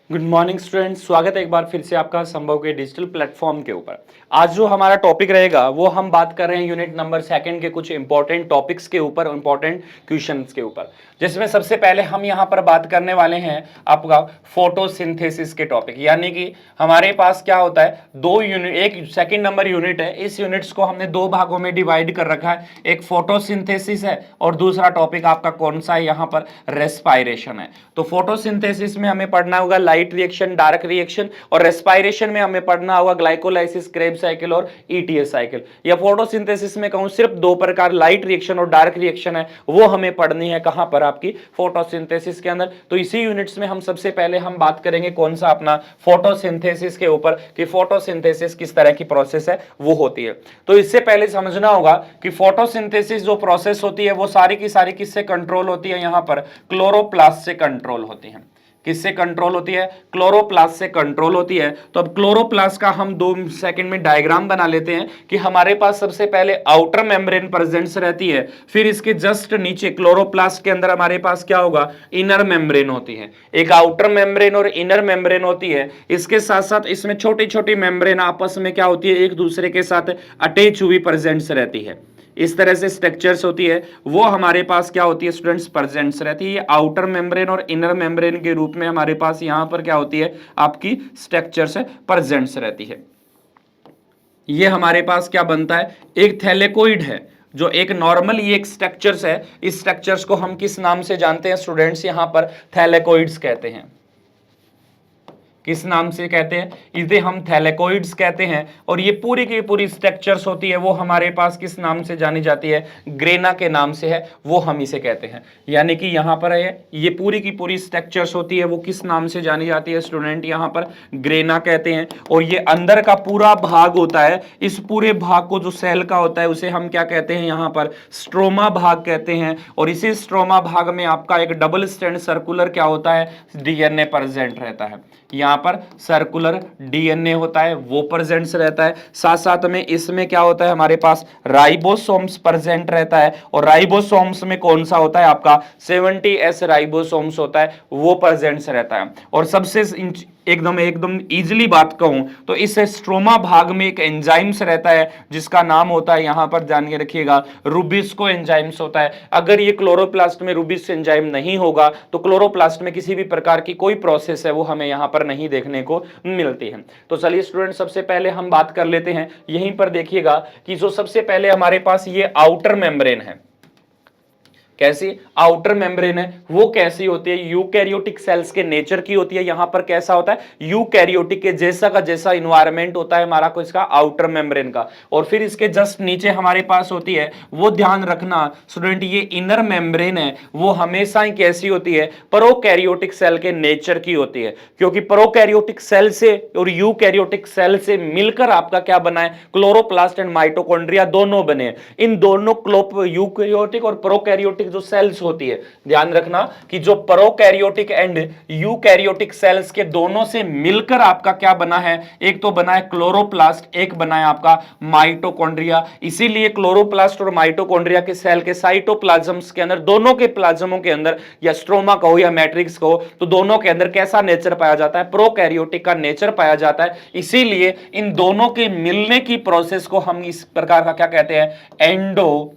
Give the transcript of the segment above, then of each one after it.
Good morning students, स्वागत है एक बार फिर से आपका संभव के डिजिटल प्लेटफॉर्म के ऊपर। आज जो हमारा टॉपिक रहेगा वो हम बात कर रहे हैं यूनिट नंबर सेकंड के कुछ इंपॉर्टेंट टॉपिक्स के ऊपर, इंपॉर्टेंट क्वेश्चंस के ऊपर, जिसमें सबसे पहले हम यहाँ पर बात करने वाले हैं आपका फोटोसिंथेसिस के टॉपिक। यानी कि हमारे पास क्या होता है, दो यूनिट, एक सेकंड नंबर यूनिट है, इस यूनिट्स को हमने दो भागों में डिवाइड कर रखा है। एक फोटोसिंथेसिस है और दूसरा टॉपिक आपका कौन सा है, यहाँ पर रेस्पायरेशन है। तो फोटोसिंथेसिस में हमें पढ़ना होगा लाइट रिएक्शन, डार्क रिएक्शन, और रेस्पायरेशन में हमें पढ़ना होगा ग्लाइकोलाइसिस, क्रेब्स साइकिल और ईटीएस साइकिल। या फोटोसिंथेसिस में कहूं सिर्फ दो प्रकार, लाइट रिएक्शन और डार्क रिएक्शन है, वो हमें पढ़नी है कहां पर, आपकी फोटोसिंथेसिस के अंदर। तो इसी यूनिट्स में हम सबसे पहले हम बात करेंगे कौन सा, अपना फोटोसिंथेसिस के ऊपर, कि फोटोसिंथेसिस किस तरह की प्रोसेस है वो होती है। तो इससे पहले समझना होगा कि फोटोसिंथेसिस जो प्रोसेस होती है वो सारी की सारी किससे कंट्रोल होती है, यहां पर क्लोरोप्लास्ट से कंट्रोल होती है। किससे कंट्रोल होती है? क्लोरोप्लास्ट से कंट्रोल होती है। तो अब क्लोरोप्लास्ट का हम 2 सेकंड में डायग्राम बना लेते हैं कि हमारे पास सबसे पहले आउटर मेम्ब्रेन प्रेजेंस रहती है, फिर इसके जस्ट नीचे क्लोरोप्लास्ट के अंदर हमारे पास क्या होगा, इनर मेम्ब्रेन होती है। एक आउटर मेम्ब्रेन और इनर मेम्ब्रेन होती है। इसके साथ साथ इसमें छोटी छोटी मेम्ब्रेन आपस में क्या होती है, एक दूसरे के साथ अटैच हुई प्रेजेंस रहती है। इस तरह से स्ट्रक्चर्स होती है, वो हमारे पास क्या होती है स्टूडेंट्स, प्रेजेंट्स रहती है। आउटर मेम्ब्रेन और इनर मेम्ब्रेन के रूप में हमारे पास यहां पर क्या होती है, आपकी स्ट्रक्चर्स प्रेजेंट्स रहती है। ये हमारे पास क्या बनता है, एक थैलेकोइड है, जो एक नॉर्मल ये एक स्ट्रक्चर्स है। इस स्ट्रक्चर्स को हम किस नाम से जानते हैं स्टूडेंट्स, यहां पर थैलेकोइड्स कहते हैं। किस नाम से कहते हैं, इसे हम थैलेकोइड्स कहते हैं। और ये पूरी की पूरी स्ट्रक्चर्स होती है वो हमारे पास किस नाम से जानी जाती है, ग्रेना के नाम से है, वो हम इसे कहते हैं। यानी कि यहां पर है ये पूरी की पूरी स्ट्रक्चर्स होती है वो किस नाम से जानी जाती है स्टूडेंट, यहां पर ग्रेना कहते हैं। और ये अंदर का पूरा भाग होता है, इस पूरे भाग को जो सेल का होता है उसे हम क्या कहते हैं, यहां पर स्ट्रोमा भाग कहते हैं। और इसी स्ट्रोमा भाग में आपका एक डबल स्टैंड सर्कुलर क्या होता है, डीएनए प्रेजेंट रहता है। यहां पर सर्कुलर डीएनए होता है, वो प्रेजेंट रहता है। साथ साथ में इसमें क्या होता है, हमारे पास राइबोसोम्स प्रेजेंट रहता है। और राइबोसोम्स में कौन सा होता है, आपका 70S राइबोसोम्स होता है, वो प्रेजेंट रहता है। और सबसे एकदम इजीली बात कहूं तो इस स्ट्रोमा भाग में एक एंजाइम्स रहता है जिसका नाम होता है, यहां पर जान के रखिएगा, रुबिस्को एंजाइम्स होता है। अगर ये क्लोरोप्लास्ट में रुबिस्को एंजाइम नहीं होगा तो क्लोरोप्लास्ट में किसी भी प्रकार की कोई प्रोसेस है वो हमें यहां पर नहीं देखने को मिलती है। तो चलिए स्टूडेंट, सबसे पहले हम बात कर लेते हैं, यहीं पर देखिएगा कि जो सबसे पहले हमारे पास ये आउटर मेम्ब्रेन है, कैसी आउटर मेम्ब्रेन है, वो कैसी होती है, यूकैरियोटिक सेल्स के नेचर की होती है। यहां पर कैसा होता है, यूकैरियोटिक के जैसा का जैसा इन्वायरमेंट होता है हमारा को इसका आउटर मेम्ब्रेन का। और फिर इसके जस्ट नीचे हमारे पास होती है, वो ध्यान रखना स्टूडेंट, ये इनर मेम्ब्रेन है, वो हमेशा ही कैसी होती है, प्रोकैरियोटिक सेल के नेचर की होती है। क्योंकि प्रोकैरियोटिक सेल से और यूकैरियोटिक सेल से मिलकर आपका क्या बना है, क्लोरोप्लास्ट एंड माइटोकॉन्ड्रिया दोनों बने। इन दोनों यूकैरियोटिक और प्रोकैरियोटिक जो सेल्स होती है, ध्यान रखना कि जो प्रोकैरियोटिक एंड यूकैरियोटिक सेल्स के दोनों से मिलकर आपका क्या बना है, एक तो बना है क्लोरोप्लास्ट, एक बना है आपका माइटोकॉन्ड्रिया। इसीलिए क्लोरोप्लास्ट और माइटोकॉन्ड्रिया के सेल के साइटोप्लाज्म्स के अंदर, दोनों के प्लाज्मों के अंदर, या स्ट्रोमा कहो या मैट्रिक्स कहो, तो दोनों के अंदर कैसा नेचर पाया जाता है, प्रोकैरियोटिक का नेचर पाया जाता है। इसीलिए इन दोनों के मिलने की प्रोसेस को हम इस प्रकार का क्या कहते हैं, एंडो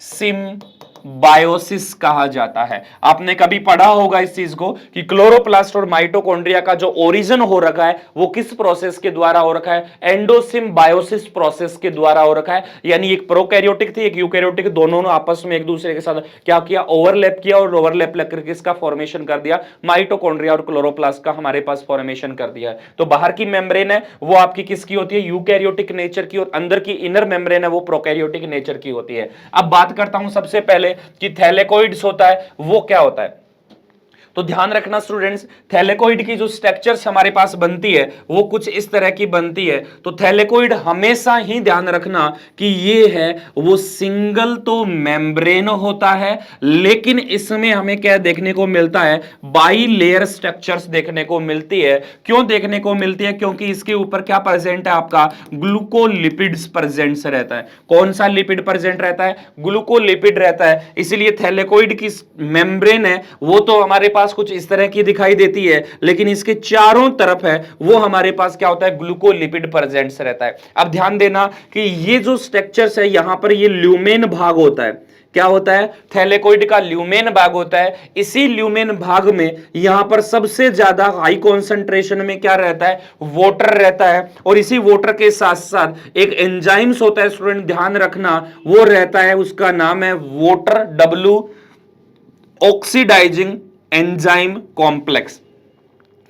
सिम्बायोसिस कहा जाता है। आपने कभी पढ़ा होगा इस चीज को कि क्लोरोप्लास्ट और माइटोकॉन्ड्रिया का जो ओरिजिन हो रखा है वो किस प्रोसेस के द्वारा हो रखा है, एंडोसिम्बायोसिस प्रोसेस के द्वारा हो रखा है। यानी एक प्रोकैरियोटिक थी, एक यूकैरियोटिक, दोनों ने आपस में एक दूसरे के साथ क्या किया, ओवरलैप किया, और ओवरलैप करके इसका फॉर्मेशन कर दिया, माइटोकॉन्ड्रिया और क्लोरोप्लास्ट का हमारे पास फॉर्मेशन कर दिया है। तो बाहर की मेम्ब्रेन है वो आपकी किसकी होती है, यूकैरियोटिक नेचर की, और अंदर की इनर मेम्ब्रेन है वो प्रोकैरियोटिक नेचर की होती है। अब बात करता हूं सबसे पहले कि थैलेकोइड्स होता है वो क्या होता है। तो ध्यान रखना स्टूडेंट्स, थैलेकोइड की जो स्ट्रक्चर्स हमारे पास बनती है वो कुछ इस तरह की बनती है। तो थैलेकोइड हमेशा ही ध्यान रखना कि ये है वो सिंगल तो मेम्ब्रेन होता है, लेकिन इसमें हमें क्या देखने को मिलता है, बाई लेयर स्ट्रक्चर्स देखने को मिलती है। क्यों देखने को मिलती है, क्योंकि इसके ऊपर क्या प्रेजेंट है, आपका ग्लूकोलिपिड्स प्रेजेंट रहता है। कौन सा लिपिड प्रेजेंट रहता है, ग्लूकोलिपिड रहता है। इसलिए थैलेकोइड की मेम्ब्रेन है वो तो हमारे पास पास कुछ इस तरह की दिखाई देती है, लेकिन इसके चारों तरफ है वो हमारे पास क्या होता है, ग्लूकोलिपिड प्रेजेंट्स रहता है। अब ध्यान देना कि ये जो स्ट्रक्चर्स है यहां पर ये ल्यूमेन भाग होता है। क्या होता है, थैलेकोइड का ल्यूमेन भाग होता है। इसी ल्यूमेन भाग में यहां पर सबसे ज्यादा हाई कॉन्सेंट्रेशन में क्या रहता है, वाटर रहता है। और इसी वाटर के साथ साथ एक एंजाइम्स होता है स्टूडेंट, ध्यान रखना, वो रहता है, उसका नाम है water W oxidising enzyme complex.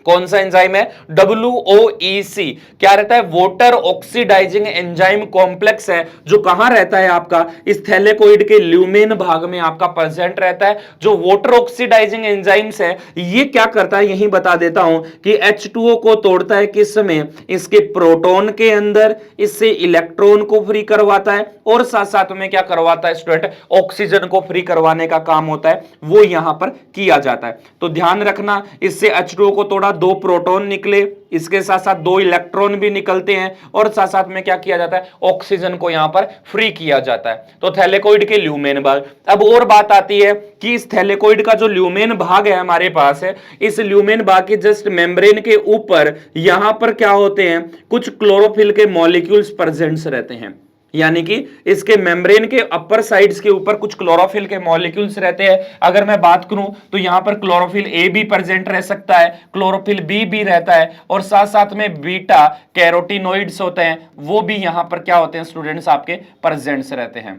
कौन सा एंजाइम है, WOEC। क्या रहता है, वाटर ऑक्सीडाइजिंग एंजाइम कॉम्प्लेक्स है, जो कहां रहता है आपका, इस थैलेकोइड के ल्यूमेन भाग में आपका प्रेजेंट रहता है। जो वाटर ऑक्सीडाइजिंग एंजाइम्स है ये क्या करता है, यही बता देता हूं कि H2O को तोड़ता है, किस में, इसके प्रोटॉन के अंदर, इससे इलेक्ट्रॉन को फ्री करवाता है और साथ साथ में क्या करवाता है स्टूडेंट, ऑक्सीजन को फ्री करवाने का काम होता है, वो यहां पर किया जाता है। तो ध्यान रखना, इससे H2O को तोड़ा, 2 प्रोटॉन निकले, इसके साथ साथ 2 इलेक्ट्रॉन भी निकलते हैं और साथ साथ में क्या किया जाता है, ऑक्सीजन को यहां पर फ्री किया जाता है। तो थैलेकोइड के ल्यूमेन भाग। अब और बात आती है कि इस थैलेकोइड का जो ल्यूमेन भाग है हमारे पास है, इस ल्यूमेन भाग के जस्ट मेम्ब्रेन के ऊपर यहां पर क्या होते हैं, कुछ क्लोरोफिल के मॉलिक्यूल्स प्रेजेंट्स रहते हैं। यानी कि इसके मेम्ब्रेन के अपर साइड्स के ऊपर कुछ क्लोरोफिल के मॉलिक्यूल्स रहते हैं। अगर मैं बात करूं तो यहां पर क्लोरोफिल ए भी प्रेजेंट रह सकता है, क्लोरोफिल बी भी रहता है, और साथ साथ में बीटा कैरोटीनोइड्स होते हैं, वो भी यहां पर क्या होते हैं स्टूडेंट्स, आपके प्रेजेंट्स रहते हैं।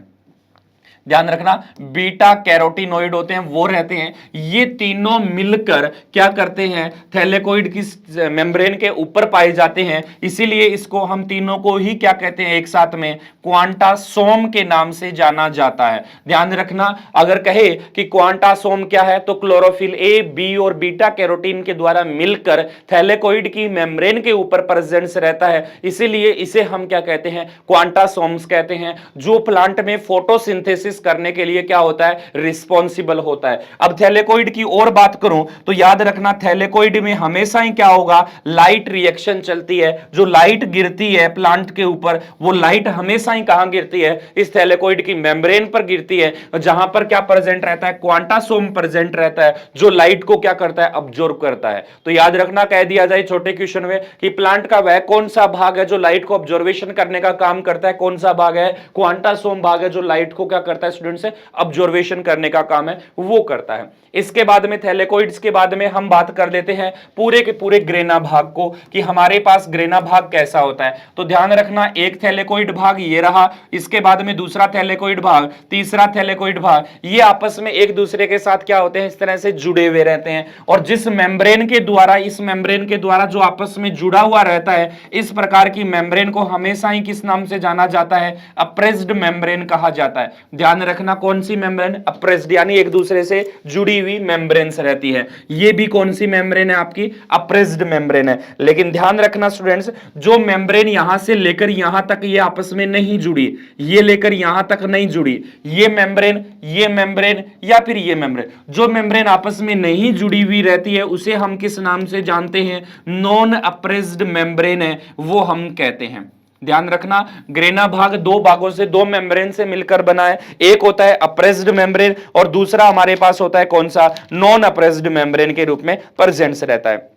ध्यान रखना, बीटा कैरोटीनोइड होते हैं वो रहते हैं। ये तीनों मिलकर क्या करते हैं, थैलेकोइड की मेम्ब्रेन के ऊपर पाए जाते हैं। इसीलिए इसको हम तीनों को ही क्या कहते हैं, एक साथ में क्वांटासोम के नाम से जाना जाता है। ध्यान रखना, अगर कहे कि क्वांटासोम क्या है, तो क्लोरोफिल ए, बी और बीटा कैरोटीन के द्वारा मिलकर थैलेकोइड की मेम्ब्रेन के ऊपर प्रेजेंस रहता है, इसीलिए इसे हम क्या कहते हैं, क्वांटासोम्स कहते हैं, जो प्लांट में फोटोसिंथेसिस करने के लिए क्या होता है, रिस्पॉन्सिबल होता है। अब थैलेकोइड की और बात करूं तो याद रखना, थैलेकोइड में हमेशा ही क्या होगा, लाइट रिएक्शन चलती है। जो लाइट गिरती है प्लांट के ऊपर, वो लाइट हमेशा ही कहां गिरती है, इस थैलेकोइड की मेम्ब्रेन पर गिरती है, जहां पर क्या प्रेजेंट रहता है, क्वांटासोम प्रेजेंट रहता है, जो लाइट को क्या करता है, अब्जॉर्ब करता है। तो याद रखना, कह दिया जाए छोटे क्वेश्चन में कि प्लांट का वह कौन सा भाग है जो लाइट को ऑब्जर्वेशन करने का काम करता है, कौन सा भाग है, क्वांटासोम भाग है, जो लाइट को क्या करता है स्टूडेंट से ऑब्जर्वेशन करने का काम है, वो करता है। इसके बाद में थैलेकोइड्स के बाद में हम बात कर लेते हैं पूरे के पूरे ग्रेना भाग को, कि हमारे पास ग्रेना भाग कैसा होता है। तो ध्यान रखना, एक थैलेकोइड भाग ये रहा, इसके बाद में दूसरा थैलेकोइड भाग, तीसरा थैलेकोइड भाग, ये आपस में एक दूसरे के साथ क्या होते हैं, इस तरह से जुड़े हुए रहते हैं। और जिस मेम्ब्रेन के द्वारा, इस मेम्ब्रेन के द्वारा जो आपस में जुड़ा हुआ रहता है, इस प्रकार की मेम्ब्रेन को हमेशा ही किस नाम से जाना जाता है, अप्रेस्ड मेम्ब्रेन कहा जाता है। ध्यान रखना, कौन सी मेम्ब्रेन, अप्रेस्ड, यानी एक दूसरे से जुड़ी हुई मेम्ब्रेन्स रहती है। ये भी कौन सी मेम्ब्रेन है, आपकी अप्रेस्ड मेम्ब्रेन है। लेकिन ध्यान रखना स्टूडेंट्स, जो मेम्ब्रेन यहां से लेकर यहां तक ये आपस में नहीं जुड़ी, ये लेकर यहां तक नहीं जुड़ी, ये मेम्ब्रेन या फिर ये मेम्ब्रेन, जो मेम्ब्रेन आपस में नहीं जुड़ी हुई रहती है, उसे हम किस नाम से जानते हैं, नॉन अप्रेस्ड मेम्ब्रेन है, वो हम कहते हैं। ध्यान रखना, ग्रेना भाग 2 भागों से, 2 मेम्ब्रेन से मिलकर बना है। एक होता है अप्रेस्ड मेम्ब्रेन और दूसरा हमारे पास होता है कौन सा, नॉन अप्रेस्ड मेम्ब्रेन के रूप में प्रेजेंट रहता है।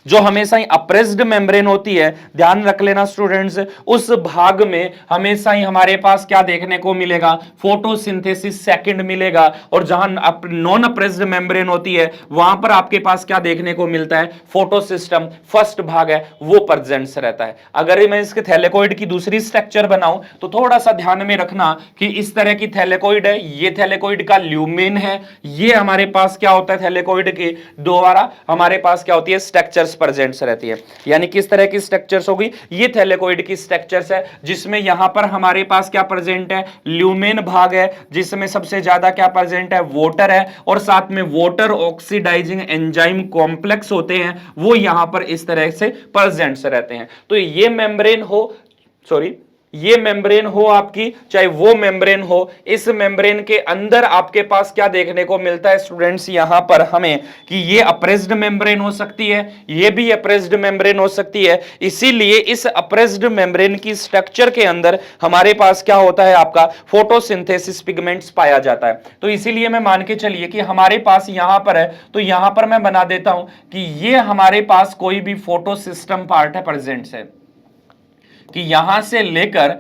जो हमेशा ही अप्रेस्ड मेम्ब्रेन होती है, ध्यान रख लेना स्टूडेंट्स, उस भाग में हमेशा ही हमारे पास क्या देखने को मिलेगा, फोटोसिंथेसिस सेकंड मिलेगा। और जहां नॉन अप्रेस्ड मेम्ब्रेन होती है, वहां पर आपके पास क्या देखने को मिलता है, फोटोसिस्टम फर्स्ट भाग है वो प्रेजेंट रहता है। अगर मैं इसके थैलेकोइड की दूसरी स्ट्रक्चर बनाऊं तो थोड़ा सा ध्यान में रखना कि इस तरह की थैलेकोइड है, ये थैलेकोइड का ल्यूमेन है, ये हमारे पास क्या होता है, थैलेकोइड के द्वारा हमारे पास क्या होती है, स्ट्रक्चर्स प्रेजेंट्स रहती है। यानी किस तरह की स्ट्रक्चर्स होगी, ये थैलेकोइड की स्ट्रक्चर्स है, जिसमें यहां पर हमारे पास क्या प्रेजेंट है, ल्यूमेन भाग है, जिसमें सबसे ज्यादा क्या प्रेजेंट है, वाटर है, और साथ में वाटर ऑक्सीडाइजिंग एंजाइम कॉम्प्लेक्स होते हैं, वो यहां पर इस तरह से प्रेजेंट रहते हैं। तो ये मेम्ब्रेन हो, सॉरी, ये मेम्ब्रेन हो आपकी, चाहे वो मेम्ब्रेन हो, इस मेम्ब्रेन के अंदर आपके पास क्या देखने को मिलता है स्टूडेंट्स यहां पर हमें कि ये अप्रेस्ड मेम्ब्रेन हो सकती है, ये भी अप्रेस्ड मेम्ब्रेन हो सकती है। इसीलिए इस अप्रेस्ड मेम्ब्रेन की स्ट्रक्चर के अंदर हमारे पास क्या होता है, आपका फोटोसिंथेसिस पिगमेंट्स पाया जाता है। तो इसीलिए मैं मान के चलिए कि हमारे पास यहां पर है, तो यहां पर मैं बना देता हूं कि ये हमारे पास कोई भी फोटो सिस्टम पार्ट है, प्रेजेंट है, कि यहां से लेकर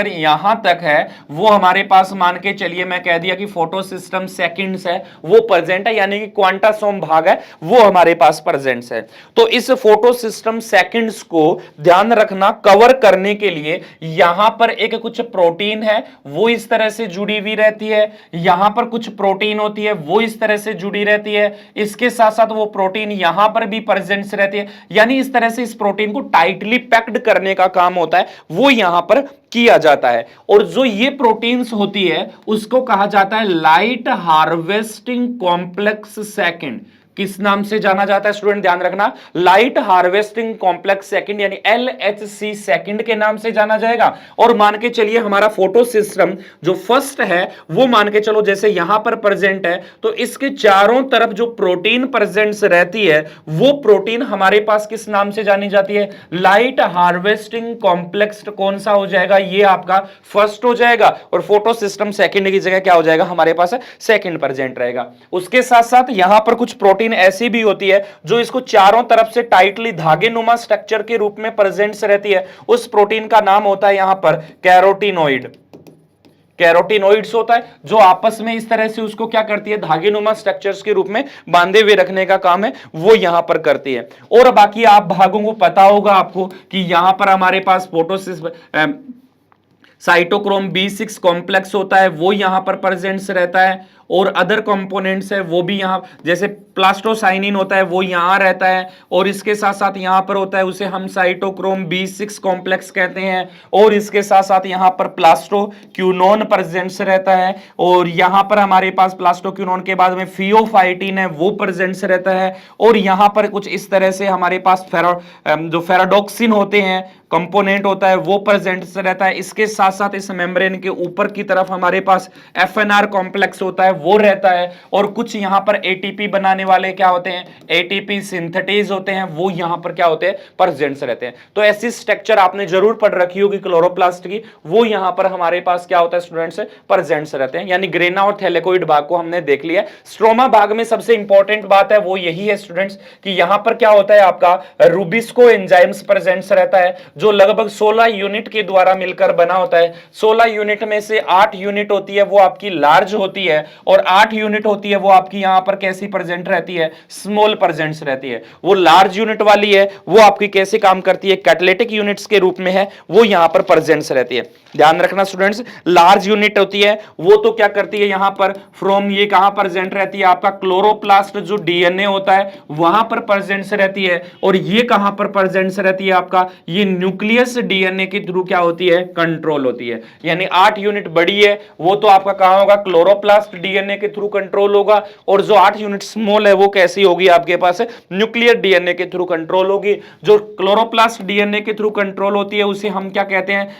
यहां तक है, वो हमारे पास मान के चलिए मैं कह दिया कि फोटो सिस्टम सेकंड्स है, वो प्रेजेंट है, यानी कि क्वांटासोम भाग है वो हमारे पास प्रेजेंट है। तो इस फोटो सिस्टम सेकंड्स को ध्यान रखना, कवर करने के लिए यहां पर एक कुछ प्रोटीन है वो इस तरह से जुड़ी हुई रहती है, यहां पर कुछ प्रोटीन होती है वो इस तरह से जुड़ी रहती है, इसके साथ साथ वो प्रोटीन यहां पर भी प्रेजेंट रहती है, यानी इस तरह से इस प्रोटीन को टाइटली पैक्ड करने का काम होता है वो यहां पर किया जाता है। और जो ये प्रोटीन्स होती है उसको कहा जाता है लाइट हार्वेस्टिंग कॉम्प्लेक्स सेकंड। किस नाम से जाना जाता है स्टूडेंट, ध्यान रखना, लाइट हार्वेस्टिंग कॉम्प्लेक्स सेकंड यानी LHC सेकंड के नाम से जाना जाएगा। और मान के चलिए हमारा फोटो सिस्टम जो फर्स्ट है वो मान के चलो जैसे यहां पर प्रेजेंट है, तो इसके चारों तरफ जो प्रोटीन प्रेजेंस रहती है वो प्रोटीन हमारे पास किस नाम से जानी जाती है, लाइट हार्वेस्टिंग कॉम्प्लेक्स। कौन सा हो जाएगा, ये आपका फर्स्ट हो जाएगा, और फोटो सिस्टम सेकंड की जगह क्या हो जाएगा हमारे पास, सेकंड प्रेजेंट रहेगा। उसके साथ साथ यहां पर कुछ प्रोटीन ऐसी भी होती है जो इसको चारों तरफ से टाइटली धागे नुमा स्ट्रक्चर के रूप में प्रेजेंट रहती है, उस प्रोटीन का नाम होता है यहां पर कैरोटिनॉइड। कैरोटिनॉइड्स होता है जो आपस में इस तरह से उसको क्या करती है, धागे नुमा स्ट्रक्चर्स के रूप में बांधे हुए रखने का काम है वो यहां पर करती है। और बाकी आप भागों को पता होगा आपको कि यहां पर हमारे पास फोटोसिस साइटोक्रोम B6 कॉम्प्लेक्स होता है वो यहां पर प्रेजेंट रहता है, और अदर कंपोनेंट्स है वो भी यहां, जैसे प्लास्टोसाइनिन होता है वो यहां रहता है, और इसके साथ साथ यहां पर होता है उसे हम साइटोक्रोम B6 कॉम्प्लेक्स कहते हैं, और इसके साथ साथ यहां पर प्लास्टोक्यूनोन प्रेजेंट रहता है, और यहां पर हमारे पास प्लास्टोक्यूनोन के बाद में फियोफाइटिन है वो प्रेजेंट रहता है, और यहां पर कुछ इस तरह से हमारे पास जो फेराडोक्सिन होते हैं कंपोनेंट होता है वो प्रेजेंट रहता है। इसके साथ साथ इस मेम्ब्रेन के ऊपर की तरफ हमारे पास FNR कॉम्प्लेक्स होता है वो रहता है, और कुछ यहां पर ATP बनाने वाले क्या होते हैं, ATP सिंथेटेज होते हैं वो यहां पर क्या होते हैं, प्रेजेंट रहते हैं। तो ऐसी स्ट्रक्चर आपने जरूर पढ़ रखी होगी क्लोरोप्लास्ट की, वो यहां पर हमारे पास क्या होता है स्टूडेंट्स, प्रेजेंट रहते हैं। यानी ग्रेना और थैलेकोइड भाग को हमने देख लिया। स्ट्रोमा भाग में सबसे इंपॉर्टेंट बात है वो यही है स्टूडेंट्स कि यहां पर क्या होता है, आपका रूबिस्को एंजाइम्स प्रेजेंट रहता है जो लगभग 16 यूनिट के द्वारा मिलकर बना होता है। 16 यूनिट में से 8 यूनिट होती है वो आपकी लार्ज होती है, और 8 यूनिट होती है वो आपकी यहां पर कैसी प्रेजेंट रहती है, स्मॉल प्रेजेंट रहती है। वो लार्ज यूनिट वाली है वो आपकी कैसे काम करती है, कैटालिटिक यूनिट्स के रूप में है वो यहां पर प्रेजेंट रहती है। ध्यान रखना स्टूडेंट्स, लार्ज यूनिट होती है वो तो क्या करती है यहां पर फ्रॉम, ये कहां प्रेजेंट रहती है, आपका क्लोरोप्लास्ट जो DNA होता है वहां पर प्रेजेंट रहती है, और ये कहां पर प्रेजेंट रहती है, आपका ये न्यूक्लियस DNA के थ्रू क्या होती है, कंट्रोल होती है। यानी 8 यूनिट बड़ी है वो तो आपका कहां होगा, क्लोरोप्लास्ट DNA के थ्रू कंट्रोल होगा, और जो 8 यूनिट स्मॉल है वो कैसी होगी आपके पास, न्यूक्लियर DNA के थ्रू कंट्रोल होगी। जो क्लोरोप्लास्ट DNA के थ्रू कंट्रोल होती है उसे हम क्या कहते हैं,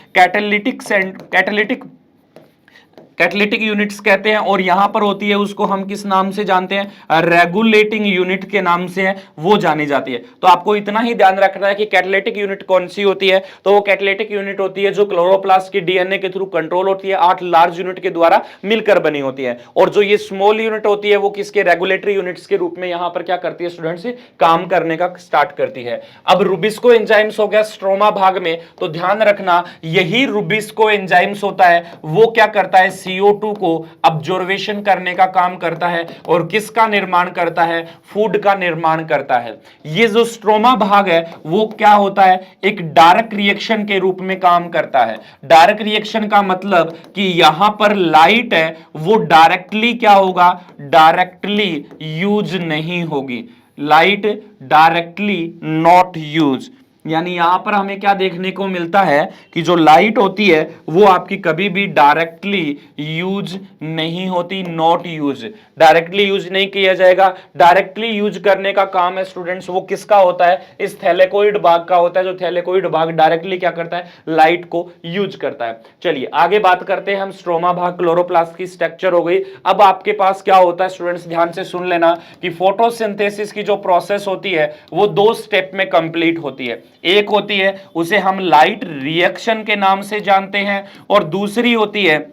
कैटालिटिक यूनिट्स कहते हैं, और यहां पर होती है उसको हम किस नाम से जानते हैं, रेगुलेटिंग यूनिट के नाम से है वो जानी जाती है। तो आपको इतना ही ध्यान रखना है कि कैटालिटिक यूनिट कौन सी होती है, तो वो कैटालिटिक यूनिट होती है जो क्लोरोप्लास्ट की DNA के थ्रू कंट्रोल होती है, 8 लार्ज यूनिट के द्वारा मिलकर बनी होती है, और जो ये स्मॉल यूनिट होती है वो किसके, रेगुलेटरी यूनिट्स के रूप में यहां पर क्या करती है स्टूडेंट्स, काम करने का स्टार्ट करती है। अब रूबिस्को एंजाइम्स हो गया स्ट्रोमा भाग में, तो ध्यान रखना यही रूबिस्को एंजाइम्स होता है वो क्या करता है, CO2 को ऑब्जर्वेशन करने का काम करता है, और किसका निर्माण करता है, फूड का निर्माण करता है। ये जो स्ट्रोमा भाग है वो क्या होता है, एक डायरेक्ट रिएक्शन के रूप में काम करता है। डायरेक्ट रिएक्शन का मतलब कि यहां पर लाइट है वो डायरेक्टली क्या होगा, डायरेक्टली यूज नहीं होगी, लाइट डायरेक्टली नॉट यूज। यानी यहां पर हमें क्या देखने को मिलता है कि जो लाइट होती है वो आपकी कभी भी डायरेक्टली यूज नहीं होती, नॉट यूज, डायरेक्टली यूज नहीं किया जाएगा। डायरेक्टली यूज करने का काम है स्टूडेंट्स वो किसका होता है, इस थैलेकोइड भाग का होता है, जो थैलेकोइड भाग डायरेक्टली क्या करता है, लाइट को यूज करता है। चलिए आगे बात करते हैं हम, स्ट्रोमा भाग क्लोरोप्लास्ट की स्ट्रक्चर हो गई। अब आपके पास क्या होता है स्टूडेंट्स, ध्यान से सुन लेना कि फोटोसिंथेसिस की जो प्रोसेस होती है वो दो स्टेप में कंप्लीट होती है। एक होती है उसे हम लाइट रिएक्शन के नाम से जानते हैं, और दूसरी होती है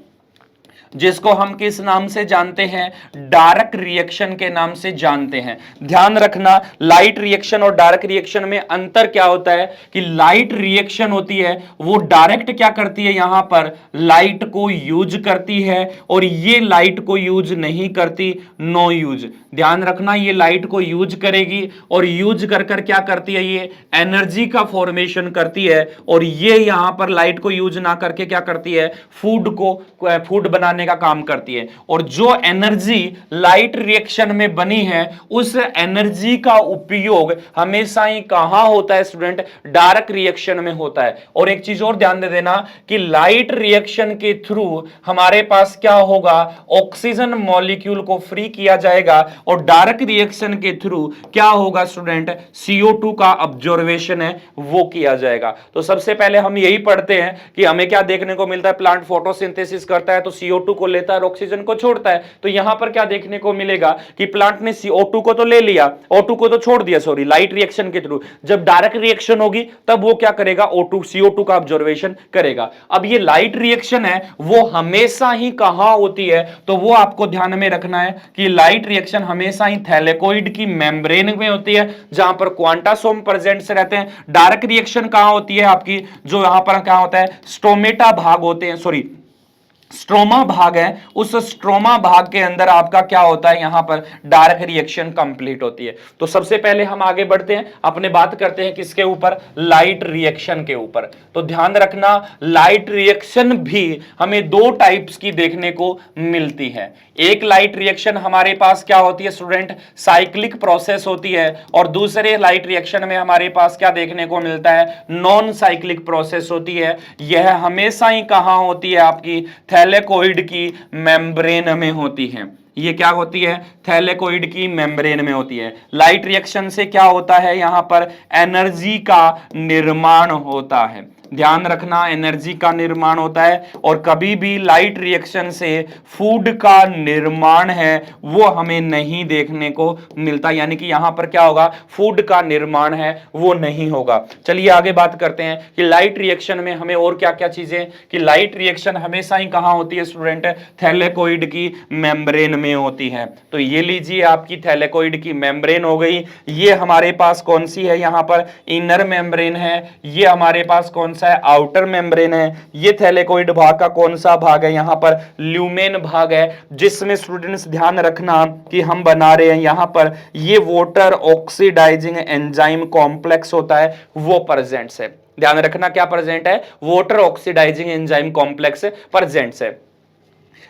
जिसको हम किस नाम से जानते हैं, डार्क रिएक्शन के नाम से जानते हैं। ध्यान रखना लाइट रिएक्शन और डार्क रिएक्शन में अंतर क्या होता है कि लाइट रिएक्शन होती है वो डायरेक्ट क्या करती है, यहां पर लाइट को यूज करती है, और ये लाइट को यूज नहीं करती, नो यूज। ध्यान रखना ये लाइट को यूज करेगी, और यूज कर कर क्या करती है, ये एनर्जी का फॉर्मेशन करती है, और ये यहां पर लाइट को यूज ना करके क्या करती है, फूड बनाने का काम करती है। और जो एनर्जी लाइट रिएक्शन में बनी है उस एनर्जी का उपयोग हमेशा ही कहां होता है स्टूडेंट, डार्क रिएक्शन में होता है। और एक चीज और ध्यान दे देना कि लाइट रिएक्शन के थ्रू हमारे पास क्या होगा, ऑक्सीजन मॉलिक्यूल को फ्री किया जाएगा, और डार्क रिएक्शन के थ्रू क्या होगा स्टूडेंट, CO2 का ऑब्जर्वेशन है वो किया जाएगा। तो सबसे पहले हम यही पढ़ते हैं कि हमें क्या देखने को मिलता है, प्लांट फोटोसिंथेसिस करता है तो CO2 को लेता है और ऑक्सीजन को छोड़ता है। तो यहां पर क्या देखने को मिलेगा कि प्लांट ने CO2 को तो ले लिया, O2 को तो छोड़ दिया, सॉरी, लाइट रिएक्शन के थ्रू। जब डायरेक्ट रिएक्शन होगी तब वो क्या करेगा, O2 CO2 का ऑब्जर्वेशन करेगा। अब ये लाइट रिएक्शन है वो हमेशा ही कहां होती है, तो वो आपको ध्यान में रखना है कि लाइट रिएक्शन हमेशा ही थैलेकोइड की मेम्ब्रेन में होती है जहां पर क्वांटासोम प्रेजेंट रहते हैं। डार्क रिएक्शन कहां होती है आपकी, जो यहां पर क्या होता है, स्टोमेटा भाग होते हैं, सॉरी स्ट्रोमा भाग है, उस स्ट्रोमा भाग के अंदर आपका क्या होता है, यहां पर डार्क रिएक्शन कंप्लीट होती है। तो सबसे पहले हम आगे बढ़ते हैं, अपने बात करते हैं किसके ऊपर, लाइट रिएक्शन के ऊपर। तो ध्यान रखना लाइट रिएक्शन भी हमें दो टाइप्स की देखने को मिलती है। एक लाइट रिएक्शन हमारे पास क्या होती है स्टूडेंट, साइक्लिक प्रोसेस होती है, और दूसरे लाइट रिएक्शन में हमारे पास क्या देखने को मिलता है, नॉन साइक्लिक प्रोसेस होती है। यह हमेशा ही कहां होती है, आपकी थैलेकोइड की मेम्ब्रेन में होती है। ये क्या होती है, थैलेकोइड की मेम्ब्रेन में होती है। लाइट रिएक्शन से क्या होता है, यहां पर एनर्जी का निर्माण होता है। ध्यान रखना एनर्जी का निर्माण होता है, और कभी भी लाइट रिएक्शन से फूड का निर्माण है वो हमें नहीं देखने को मिलता, यानी कि यहां पर क्या होगा, फूड का निर्माण है वो नहीं होगा। चलिए आगे बात करते हैं कि लाइट रिएक्शन में हमें और क्या क्या चीजें, कि लाइट रिएक्शन हमेशा ही कहां होती है स्टूडेंट, थैलेकोइड की मेम्ब्रेन में होती है। तो ये लीजिए आपकी थैलेकोइड की मेम्ब्रेन हो गई। ये हमारे पास कौन सी है, यहां पर इनर मेम्ब्रेन है। ये हमारे पास कौन सा है, आउटर मेम्ब्रेन है। ये थैलेकोइड भाग का कौन सा भाग है, यहां पर ल्यूमेन भाग है, जिसमें स्टूडेंट्स ध्यान रखना कि हम बना रहे हैं यहां पर ये वाटर ऑक्सीडाइजिंग एंजाइम कॉम्प्लेक्स होता है वो प्रेजेंट है। ध्यान रखना क्या प्रेजेंट है, water oxidising enzyme complex present है।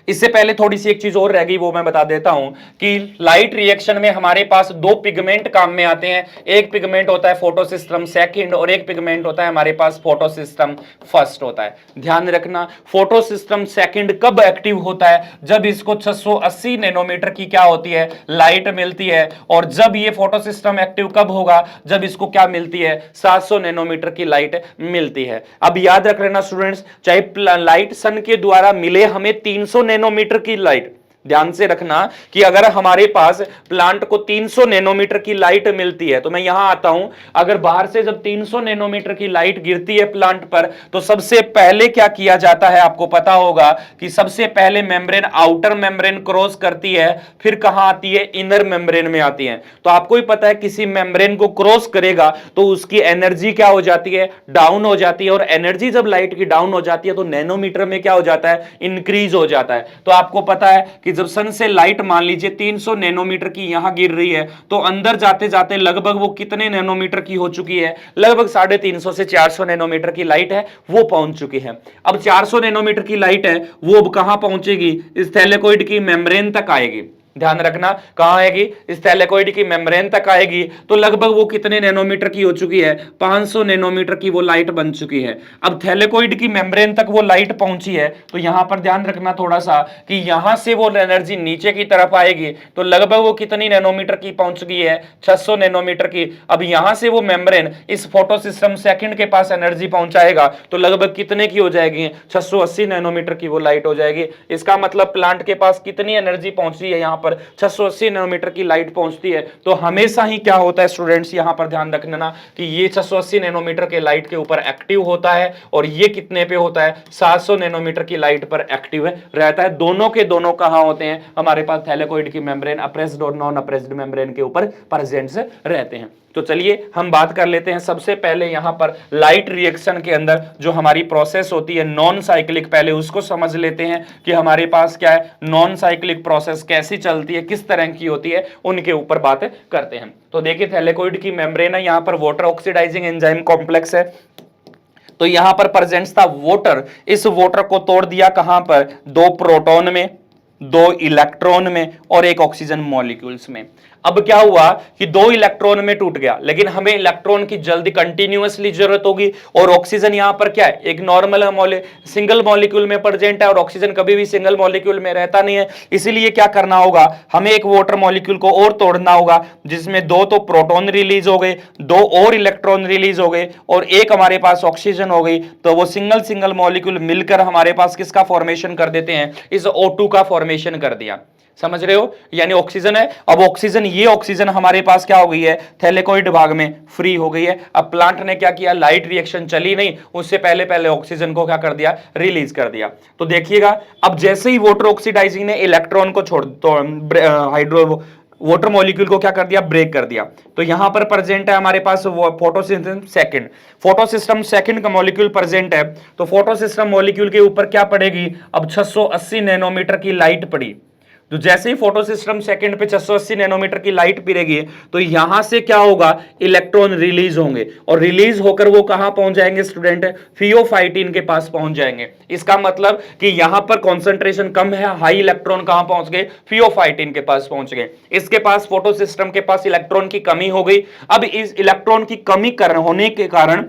इससे पहले थोड़ी सी एक चीज और रह गई वो मैं बता देता हूं कि लाइट रिएक्शन में हमारे पास दो पिगमेंट काम में आते हैं। एक पिगमेंट होता है फोटोसिस्टम सेकंड, और एक पिगमेंट होता है हमारे पास फोटोसिस्टम फर्स्ट होता है। ध्यान रखना फोटोसिस्टम सेकंड कब एक्टिव होता है, जब इसको 680 नैनोमीटर की क्या होती है, लाइट मिलती है। और जब ये फोटोसिस्टम एक्टिव कब होगा, जब इसको क्या मिलती है, 700 नैनोमीटर की लाइट मिलती है। अब याद रख लेना स्टूडेंट्स, चाहे लाइट सन के द्वारा मिले हमें 300 नैनोमीटर की लाइट, ध्यान से रखना कि अगर हमारे पास प्लांट को 300 नैनोमीटर की लाइट मिलती है, तो मैं यहां आता हूं, अगर बाहर से जब 300 नैनोमीटर की लाइट गिरती है प्लांट पर, तो सबसे पहले क्या किया जाता है, आपको पता होगा कि सबसे पहले मेम्ब्रेन आउटर मेम्ब्रेन क्रॉस करती है, फिर कहां आती है, इनर मेम्ब्रेन में आती है। तो आपको ही पता है किसी मेम्ब्रेन को क्रॉस करेगा तो उसकी एनर्जी क्या हो जाती है, डाउन हो जाती है, और एनर्जी जब लाइट की डाउन हो जाती है तो नैनोमीटर में क्या हो जाता है, इंक्रीज हो जाता है। तो आपको पता है कि जब सन से लाइट मान लीजिए 300 नैनोमीटर की यहां गिर रही है, तो अंदर जाते जाते लगभग वो कितने नैनोमीटर की हो चुकी है, लगभग 350 से 400 नैनोमीटर की लाइट है वो पहुंच चुकी है। अब 400 नैनोमीटर की लाइट है वो अब कहां पहुंचेगी, इस थैलेकोइड की मेम्ब्रेन तक आएगी। ध्यान रखना कहां आएगी, इस थैलेकोइड की मेम्ब्रेन तक आएगी तो लगभग वो कितने नैनोमीटर की हो चुकी है, 500 नैनोमीटर की वो लाइट बन चुकी है। अब थैलेकोइड की मेम्ब्रेन तक वो लाइट पहुंची है तो यहां पर ध्यान रखना थोड़ा सा कि यहां से वो एनर्जी नीचे की तरफ आएगी तो लगभग वो कितनी नैनोमीटर की पहुंच गई है, 600 नैनोमीटर की। अब यहां से वो मेम्ब्रेन इस फोटो सिस्टम सेकंड के पास एनर्जी पहुंचाएगा तो लगभग कितने की हो जाएगी, 680 नैनोमीटर की वो लाइट हो जाएगी। इसका मतलब प्लांट के पास कितनी एनर्जी पहुंची है, यहां पर 680 नैनोमीटर की लाइट पहुंचती है। तो हमेशा ही क्या होता है स्टूडेंट्स, यहां पर ध्यान रखना कि ये 680 नैनोमीटर के लाइट के ऊपर एक्टिव होता है और ये कितने पे होता है, 700 नैनोमीटर की लाइट पर एक्टिव रहता है। दोनों के दोनों कहां होते हैं, हमारे पास थैलेकोइड की मेम्ब्रेन अप्रेस्ड और नॉन अप्रेस्ड मेम्ब्रेन के ऊपर प्रेजेंट रहते हैं। तो चलिए हम बात कर लेते हैं सबसे पहले यहां पर लाइट रिएक्शन के अंदर जो हमारी प्रोसेस होती है नॉन साइक्लिक, पहले उसको समझ लेते हैं कि हमारे पास क्या है, नॉन साइक्लिक प्रोसेस कैसी चलती है, किस तरह की होती है, उनके ऊपर बात करते हैं। तो देखिए थैलेकोइड की मेम्ब्रेन है, यहां पर वाटर ऑक्सीडाइजिंग एंजाइम कॉम्प्लेक्स है। तो यहां पर प्रेजेंट था वाटर, इस वाटर को तोड़ दिया कहां पर, 2 प्रोटॉन में, 2 इलेक्ट्रॉन में और 1 ऑक्सीजन मॉलिक्यूल्स में। अब क्या हुआ कि 2 इलेक्ट्रॉन में टूट गया, लेकिन हमें इलेक्ट्रॉन की जल्दी कंटिन्यूअसली जरूरत होगी और ऑक्सीजन यहां पर क्या है, एक नॉर्मल सिंगल मॉलिक्यूल में प्रेजेंट है और ऑक्सीजन कभी भी सिंगल मॉलिक्यूल में रहता नहीं है। इसीलिए क्या करना होगा, हमें एक वाटर मॉलिक्यूल को और तोड़ना होगा जिसमें 2 तो प्रोटॉन रिलीज हो गए, 2 और इलेक्ट्रॉन रिलीज हो गए और 1 हमारे पास ऑक्सीजन हो गई। तो वो सिंगल मॉलिक्यूल मिलकर हमारे पास किसका फॉर्मेशन कर देते हैं, इस O2 का फॉर्मेशन कर दिया। समझ रहे हो, यानी ऑक्सीजन है। अब ऑक्सीजन, ये ऑक्सीजन हमारे पास क्या हो गई है, थैलेकोइड भाग में फ्री हो गई है। अब प्लांट ने क्या किया, लाइट रिएक्शन चली नहीं, उससे पहले पहले ऑक्सीजन को क्या कर दिया, रिलीज कर दिया। तो देखिएगा अब जैसे ही वाटर ऑक्सीडाइजिंग ने इलेक्ट्रॉन को छोड़ तो हाइड्रो वाटर मॉलिक्यूल को क्या कर दिया, ब्रेक कर दिया। तो यहां पर प्रेजेंट है हमारे पास फोटोसिस्टम सेकंड, फोटोसिस्टम सेकंड का मॉलिक्यूल प्रेजेंट है। तो फोटोसिस्टम मॉलिक्यूल के ऊपर क्या पड़ेगी, अब 680 नैनोमीटर की लाइट पड़ी। तो जैसे ही फोटो सिस्टम सेकंड पे 680 नैनोमीटर की लाइट पिरेगी तो यहां से क्या होगा, इलेक्ट्रॉन रिलीज होंगे और रिलीज होकर वो कहां पहुंच जाएंगे स्टूडेंट, फियोफाइटिन के पास पहुंच जाएंगे। इसका मतलब कि यहां पर कॉन्सेंट्रेशन कम है, हाई इलेक्ट्रॉन कहां पहुंच गए, फियोफाइटिन के पास पहुंच गए। इसके पास फोटो सिस्टम के पास इलेक्ट्रॉन की कमी हो गई। अब इस इलेक्ट्रॉन की कमी होने के कारण,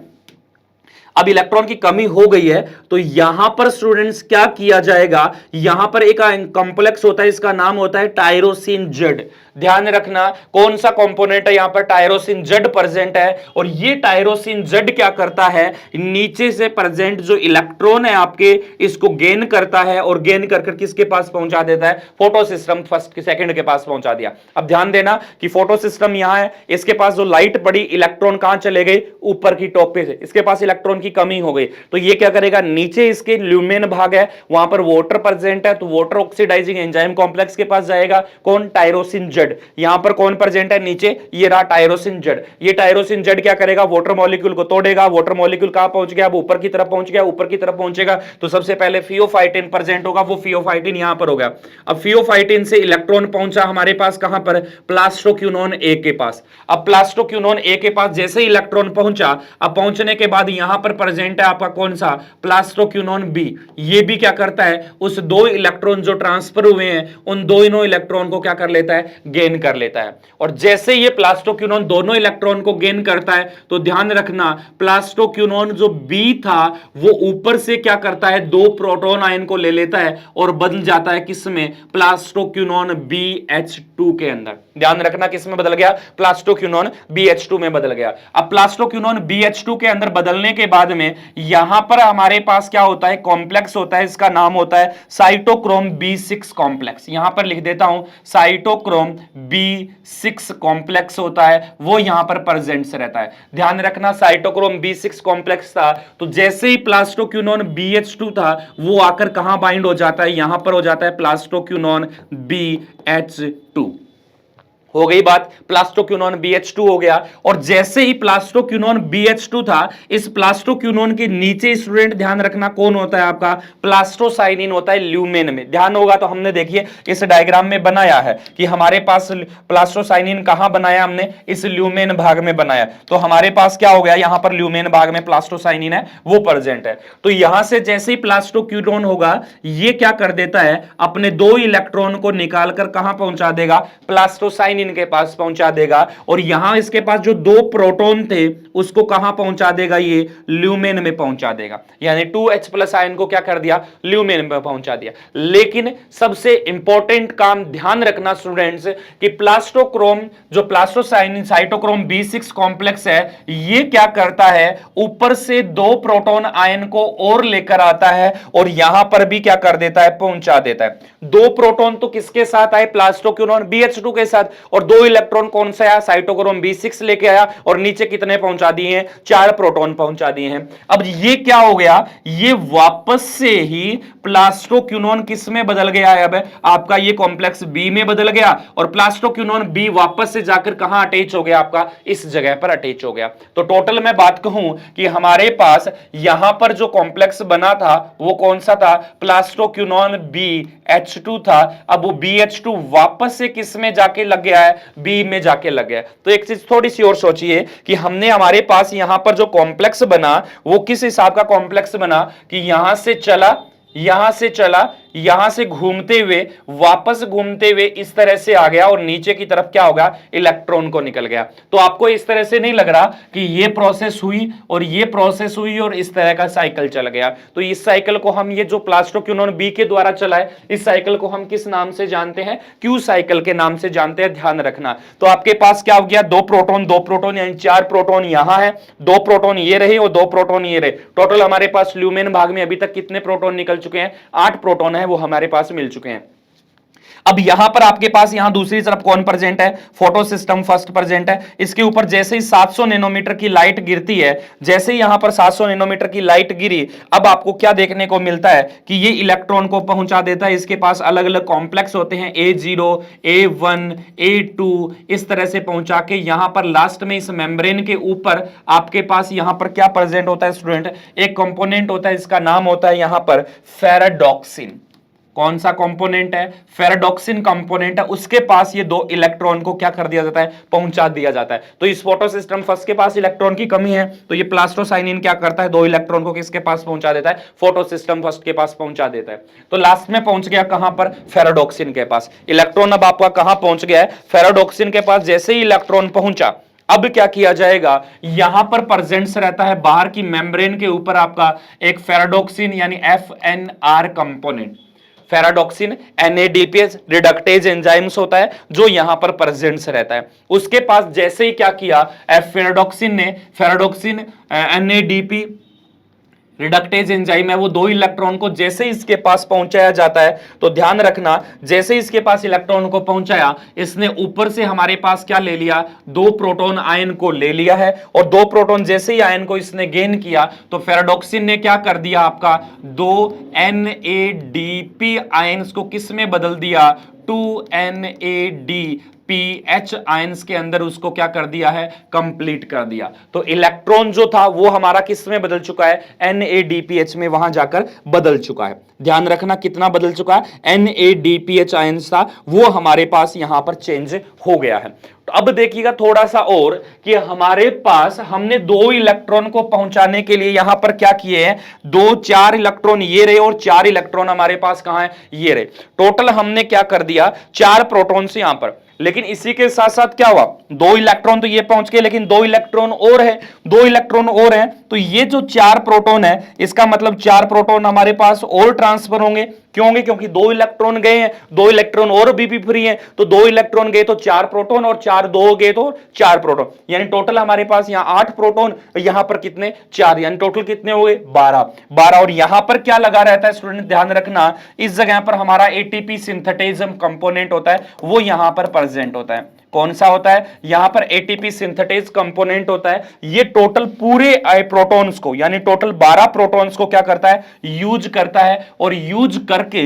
अब इलेक्ट्रॉन की कमी हो गई है तो यहां पर स्टूडेंट्स क्या किया जाएगा, यहां पर एक कॉम्प्लेक्स होता है, इसका नाम होता है टायरोसिन जेड। ध्यान रखना कौन सा कंपोनेंट है, यहां पर टायरोसिन जेड प्रेजेंट है और ये टायरोसिन जेड क्या करता है, नीचे से प्रेजेंट जो इलेक्ट्रॉन है आपके, इसको गेन करता है और गेन करके किसके पास पहुंचा देता है, फोटो सिस्टम फर्स्ट सेकंड के पास पहुंचा दिया। अब ध्यान देना कि फोटो सिस्टम यहां है, इसके पास जो लाइट पड़ी, इलेक्ट्रॉन कहां चले गए, ऊपर की टॉप पे से, इसके पास इलेक्ट्रॉन की कमी हो गई तो ये क्या करेगा, नीचे इसके ल्यूमेन भाग है वहां पर वाटर प्रेजेंट है तो वाटर ऑक्सीडाइजिंग एंजाइम कॉम्प्लेक्स के पास जाएगा, कौन, टायरोसिन जेड। यहां पर कौन प्रेजेंट है, नीचे ये रहा टायरोसिन जेड। ये टायरोसिन जेड क्या करेगा, वाटर मॉलिक्यूल को तोड़ेगा। वाटर मॉलिक्यूल कहां पहुंच गया, अब ऊपर की तरफ पहुंच गया, ऊपर की तरफ पहुंचेगा तो सबसे पहले फियोफाइटिन प्रेजेंट होगा, वो फियोफाइटिन यहां पर होगा। अब फियोफाइटिन से इलेक्ट्रॉन पहुंचा हमारे पास कहां पर, प्लास्टोक्यूनोन ए के पास। अब प्लास्टोक्यूनोन ए के पास जैसे ही इलेक्ट्रॉन पहुंचा, अब पहुंचने के बाद यहां पर प्रेजेंट है आपका कौन सा, प्लास्टोक्यूनोन बी। ये भी क्या करता है, उस 2 इलेक्ट्रॉन जो ट्रांसफर हुए हैं उन दोनों इलेक्ट्रॉन को क्या कर लेता है, गेन कर लेता है। और जैसे ये प्लास्टोक्यूनोन दोनों इलेक्ट्रॉन को गेन करता है तो ध्यान रखना प्लास्टोक्यूनोन जो बी था वो ऊपर से क्या करता है, 2 प्रोटॉन आयन को ले लेता है और बदल जाता है किसमें, प्लास्टोक्यूनोन BH2 के अंदर। ध्यान रखना किसमें बदल गया, प्लास्टोक्यूनोन BH2 में बदल गया। अब प्लास्टोक्यूनोन BH2 के अंदर बदलने के बाद में यहां पर हमारे पास क्या होता है, कॉम्प्लेक्स होता है, इसका नाम होता है साइटोक्रोम B6 कॉम्प्लेक्स। यहां पर लिख देता हूं, साइटोक्रोम B6 कॉम्प्लेक्स होता है, वो यहां पर प्रेजेंट रहता है। ध्यान रखना साइटोक्रोम B6 कॉम्प्लेक्स था तो जैसे ही प्लास्टोक्यूनोन BH2 था वो आकर कहां बाइंड हो जाता है, यहां पर हो जाता है प्लास्टोक्यूनोन BH2। हो गई बात। प्लास्टोक्विनोन BH2 हो गया, और जैसे ही प्लास्टोक्विनोन BH2 था, इस प्लास्टोक्विनोन के नीचे स्टूडेंट ध्यान रखना कौन होता है आपका, प्लास्टोसाइनिन होता है ल्यूमेन में। ध्यान होगा तो हमने देखिए इस डायग्राम में बनाया है कि हमारे पास प्लास्टोसाइनिन कहां बनाया हमने, इस ल्यूमेन भाग में बनाया। तो हमारे पास क्या हो गया, यहां पर ल्यूमेन भाग में प्लास्टोसाइनिन है वो प्रेजेंट है। तो यहां से जैसे ही प्लास्टोक्विनोन होगा, ये क्या कर देता है, अपने 2 इलेक्ट्रॉन को निकालकर कहां पहुंचा देगा, प्लास्टोसाइनिन के पास पहुंचा देगा, और यहां इसके पास जो 2 प्रोटॉन थे उसको कहां पहुंचा देगा, ये ल्यूमेन में पहुंचा देगा। यानी 2H+ आयन को क्या कर दिया, ल्यूमेन में पहुंचा दिया। लेकिन सबसे इंपॉर्टेंट काम ध्यान रखना स्टूडेंट्स कि प्लास्टोक्रोम जो प्लास्टोसाइनिन साइटोक्रोम B6 कॉम्प्लेक्स है, ये क्या करता है, ऊपर से 2 प्रोटॉन आयन को और लेकर आता है और यहां पर भी क्या कर देता है, पहुंचा देता है। 2 प्रोटॉन तो किसके साथ आए, प्लास्टोक्विनोन BH2 के साथ, और 2 इलेक्ट्रॉन कौन सा आया, साइटोक्रोम B6 लेके आया, और नीचे कितने पहुंचा दिए हैं, 4 प्रोटॉन पहुंचा दिए हैं। अब ये क्या हो गया, ये वापस से ही प्लास्टोक्विनोन किस में बदल गया है, अब आपका ये कॉम्प्लेक्स बी में बदल गया, और प्लास्टोक्विनोन बी वापस से जाकर कहां अटैच हो गया, आपका इस जगह पर अटैच हो गया। तो टोटल मैं बात कहूं कि हमारे पास यहां पर जो कॉम्प्लेक्स बना था वो कौन सा था, प्लास्टोक्विनोन BH2 था। अब वो BH2 वापस से किस में जाके लग गया है, बी में जाके लग गया। तो एक चीज थोड़ी सी और सोचिए कि हमने हमारे पास यहां पर जो कॉम्प्लेक्स बना वो किस हिसाब का कॉम्प्लेक्स बना कि यहां से चला, यहां से चला, यहां से घूमते हुए वापस घूमते हुए इस तरह से आ गया, और नीचे की तरफ क्या होगा, इलेक्ट्रॉन को निकल गया। तो आपको इस तरह से नहीं लग रहा कि ये प्रोसेस हुई और ये प्रोसेस हुई और इस तरह का साइकिल चल गया। तो इस साइकिल को हम, ये जो प्लास्टोक्विनोन बी के द्वारा चला है, इस साइकिल को हम किस नाम से जानते हैं, क्यू साइकिल के नाम से जानते हैं, ध्यान रखना। तो आपके पास क्या हो गया, 2 प्रोटॉन यानी 4 प्रोटॉन यहां है, 2 प्रोटॉन ये रहे और 2 प्रोटॉन ये रहे। टोटल हमारे पास ल्यूमेन भाग में अभी तक कितने प्रोटॉन निकल चुके हैं, 8 प्रोटॉन है वो हमारे पास मिल चुके हैं। अब यहां पर आपके पास यहां दूसरी तरफ कौन प्रेजेंट है, फोटो सिस्टम फर्स्ट प्रेजेंट है। इसके ऊपर जैसे ही 700 नैनोमीटर की लाइट गिरती है, जैसे ही यहां पर 700 नैनोमीटर की लाइट गिरी, अब आपको क्या देखने को मिलता है कि ये इलेक्ट्रॉन को पहुंचा देता है। इसके पास अलग अलग कॉम्प्लेक्स होते हैं, A0, A1, A2, इस तरह से पहुंचा के यहां पर लास्ट में इस मेम्ब्रेन के ऊपर आपके पास यहां पर क्या प्रेजेंट होता है स्टूडेंट, एक कंपोनेंट होता है, इसका नाम होता है यहां पर फेराडॉक्सिन। कौन सा कंपोनेंट है, फेराडॉक्सिन कंपोनेंट है। उसके पास ये 2 इलेक्ट्रॉन को क्या कर दिया जाता है, पहुंचा दिया जाता है। तो इस फोटो सिस्टम फर्स्ट के पास इलेक्ट्रॉन की कमी है, तो ये प्लास्टोसाइनिन क्या करता है, 2 इलेक्ट्रॉन को किसके पास पहुंचा देता है, फोटो सिस्टम फर्स्ट के पास पहुंचा देता है। तो लास्ट में पहुंच गया कहां पर, फेराडॉक्सिन के पास। इलेक्ट्रॉन अब आपका कहां पहुंच गया है, फेराडॉक्सिन के पास। जैसे ही इलेक्ट्रॉन पहुंचा, अब क्या किया जाएगा, यहां पर प्रेजेंस रहता है बाहर की मेम्ब्रेन के ऊपर आपका एक फेराडॉक्सिन यानी FNR component. Ferredoxin NADPase reductase enzymes होता है जो यहां पर प्रेजेंट रहता है। उसके पास जैसे ही क्या किया, फेराडॉक्सिन NADP रिडक्टेज एंजाइम है, वो 2 इलेक्ट्रॉन को जैसे इसके पास पहुंचाया जाता है, तो ध्यान रखना जैसे इसके पास इलेक्ट्रॉन को पहुंचाया, इसने ऊपर से हमारे पास क्या ले लिया, 2 प्रोटॉन आयन को ले लिया है, और 2 प्रोटॉन जैसे ही आयन को इसने गेन किया, तो फेराडॉक्सिन ने क्या कर दिया, आपका 2 NADP आयन्स को किस में बदल दिया, 2 NADPH आयंस के अंदर उसको क्या कर दिया है, कंप्लीट कर दिया। तो इलेक्ट्रॉन जो था वो हमारा किस में बदल चुका है, NADPH में वहां जाकर बदल चुका है। ध्यान रखना कितना बदल चुका है, NADPH आयंस था वो हमारे पास यहां पर चेंज हो गया है। तो अब देखिएगा थोड़ा सा और कि हमारे पास हमने 2 इलेक्ट्रॉन को पहुंचाने के लिए यहां पर क्या किए हैं, 4 इलेक्ट्रॉन ये रहे और 4 इलेक्ट्रॉन हमारे पास कहां है, ये रहे। टोटल हमने क्या कर दिया, 4 प्रोटॉन से यहां पर। लेकिन इसी के साथ साथ क्या हुआ, 2 इलेक्ट्रॉन तो ये पहुंच गए, लेकिन 2 इलेक्ट्रॉन और है, 2 इलेक्ट्रॉन और हैं। तो ये जो 4 प्रोटॉन है, इसका मतलब 4 प्रोटॉन हमारे पास और ट्रांसफर होंगे। क्यों होंगे, क्योंकि 2 इलेक्ट्रॉन गए हैं, 2 इलेक्ट्रॉन और भी फ्री हैं, तो 2 इलेक्ट्रॉन गए तो 4 प्रोटॉन, और 4 2 गए तो 4 प्रोटॉन, यानी टोटल हमारे पास यहां 8 प्रोटॉन, यहां पर कितने, 4, यानी टोटल कितने हो गए, 12। और यहां पर क्या लगा रहता है स्टूडेंट, ध्यान रखना, इस जगह पर हमारा ATP सिंथेटिज्म कंपोनेंट होता है, वो यहां पर प्रेजेंट होता है। कौन सा होता है, यहां पर ATP सिंथेटेज कंपोनेंट होता है। ये टोटल पूरे प्रोटॉन्स को, यानी टोटल 12 प्रोटॉन्स को क्या करता है, यूज करता है, और यूज करके,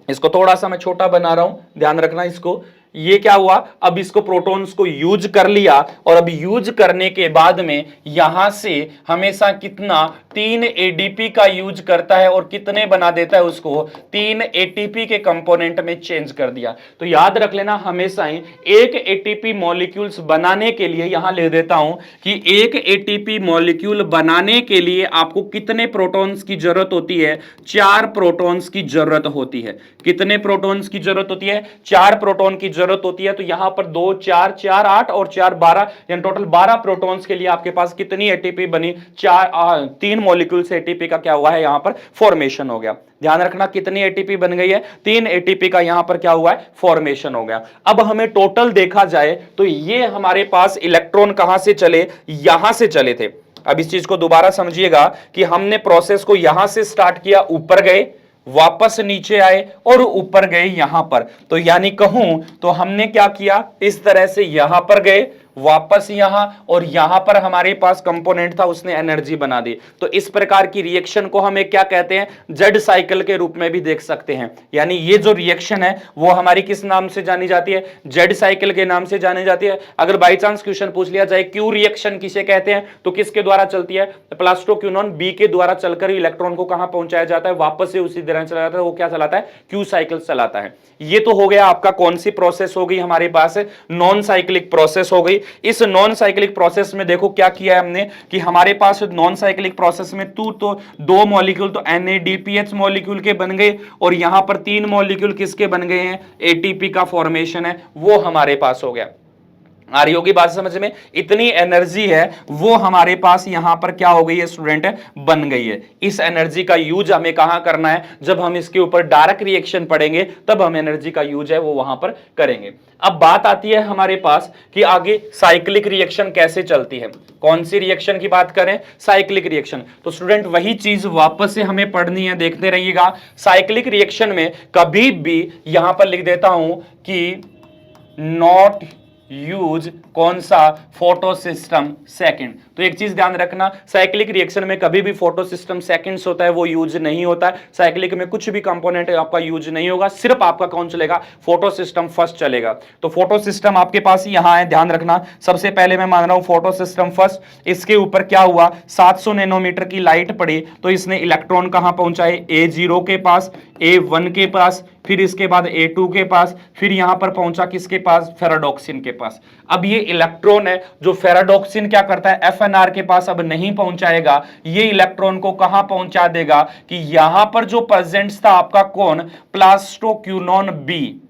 इसको थोड़ा सा मैं छोटा बना रहा हूं, ध्यान रखना इसको, ये क्या हुआ, अब इसको प्रोटॉन्स को यूज कर लिया और अब यूज करने के बाद में यहां से हमेशा कितना 3 एडीपी का यूज करता है और कितने बना देता है उसको 3 एटीपी के कंपोनेंट में चेंज कर दिया। तो याद रख लेना हमेशा ही एक एटीपी मॉलिक्यूल्स बनाने के लिए, यहां ले देता हूं कि एक एटीपी मॉलिक्यूल बनाने के लिए आपको कितने प्रोटॉन्स की जरूरत होती है, 4 प्रोटॉन्स की जरूरत होती है। कितने प्रोटॉन्स की जरूरत होती है, 4 प्रोटॉन की जरूरत होती है। तो यहां पर 2 4 4 8 और 4 12 यानी टोटल 12 प्रोटॉन्स के लिए आपके पास कितनी एटीपी बनी, 3 मॉलिक्यूल से एटीपी का क्या हुआ है, यहां पर फॉर्मेशन हो गया। ध्यान रखना कितनी एटीपी बन गई है, 3 एटीपी का यहां पर क्या हुआ है, फॉर्मेशन हो गया। अब हमें टोटल देखा जाए तो ये हमारे पास इलेक्ट्रॉन कहां से चले, यहां से चले थे। अब इस चीज को दोबारा समझिएगा कि हमने प्रोसेस को यहां से स्टार्ट किया, ऊपर गए, वापस नीचे आए और ऊपर गए यहां पर। तो यानी कहूं तो हमने क्या किया, इस तरह से यहां पर गए, वापस यहां, और यहां पर हमारे पास कंपोनेंट था, उसने एनर्जी बना दी। तो इस प्रकार की रिएक्शन को हमें क्या कहते हैं, जेड साइकिल के रूप में भी देख सकते हैं। यानी ये जो रिएक्शन है वो हमारी किस नाम से जानी जाती है, जेड साइकिल के नाम से जानी जाती है। अगर बाई चांस क्वेश्चन पूछ लिया जाए क्यू रिएक्शन किसे कहते हैं, तो किसके द्वारा चलती है, प्लास्टोक्विनोन बी के द्वारा चलकर इलेक्ट्रॉन को कहां पहुंचाया जाता है, वापस से उसी तरह चला जाता है। वो क्या चलाता है, क्यू साइकिल चलाता है। ये तो हो गया आपका कौन सी प्रोसेस हो गई हमारे पास, नॉन साइक्लिक प्रोसेस हो गई। इस नॉन साइक्लिक प्रोसेस में देखो क्या किया है हमने कि हमारे पास नॉन साइक्लिक प्रोसेस में तो 2 मॉलिक्यूल तो NADPH मॉलिक्यूल के बन गए और यहां पर 3 मॉलिक्यूल किसके बन गए हैं, ATP का फॉर्मेशन है वो हमारे पास हो गया। आ रही होगी बात समझ में, इतनी एनर्जी है वो हमारे पास यहां पर क्या हो गई है स्टूडेंट, बन गई है। इस एनर्जी का यूज हमें कहां करना है, जब हम इसके ऊपर डायरेक्ट रिएक्शन पढ़ेंगे तब हम एनर्जी का यूज है वो वहां पर करेंगे। अब बात आती है हमारे पास कि आगे साइक्लिक रिएक्शन कैसे चलती है। कौन सी रिएक्शन की बात करें, साइक्लिक रिएक्शन। तो स्टूडेंट वही चीज वापस से हमें पढ़नी है, देखते रहिएगा। साइक्लिक रिएक्शन में कभी भी यहां पर लिख देता हूं कि नॉट यूज कौन सा, फोटो सिस्टम सेकंड। तो एक चीज ध्यान रखना, साइक्लिक रिएक्शन में कभी भी फोटो सिस्टम सेकंड्स होता है वो यूज नहीं होता है। साइक्लिक में कुछ भी कंपोनेंट आपका यूज नहीं होगा, सिर्फ आपका कौन चलेगा, फोटो सिस्टम फर्स्ट चलेगा। तो फोटो सिस्टम आपके पास यहां है, ध्यान रखना। सबसे पहले मैं मान रहा हूं फोटो सिस्टम फर्स्ट। इसके ऊपर क्या हुआ, 700 नैनोमीटर की लाइट पड़ी तो इसने इलेक्ट्रॉन कहां पहुंचाए, A0 के पास, A1 के पास, फिर इसके बाद A2 के पास, फिर यहां पर पहुंचा किसके पास, फेराडॉक्सिन के पास। अब ये इलेक्ट्रॉन है जो फेराडॉक्सिन क्या करता है, FNR के पास अब नहीं पहुंचाएगा, ये इलेक्ट्रॉन को कहां पहुंचा देगा कि यहां पर जो प्रेजेंट था आपका कौन, प्लास्टोक्विनोन बी।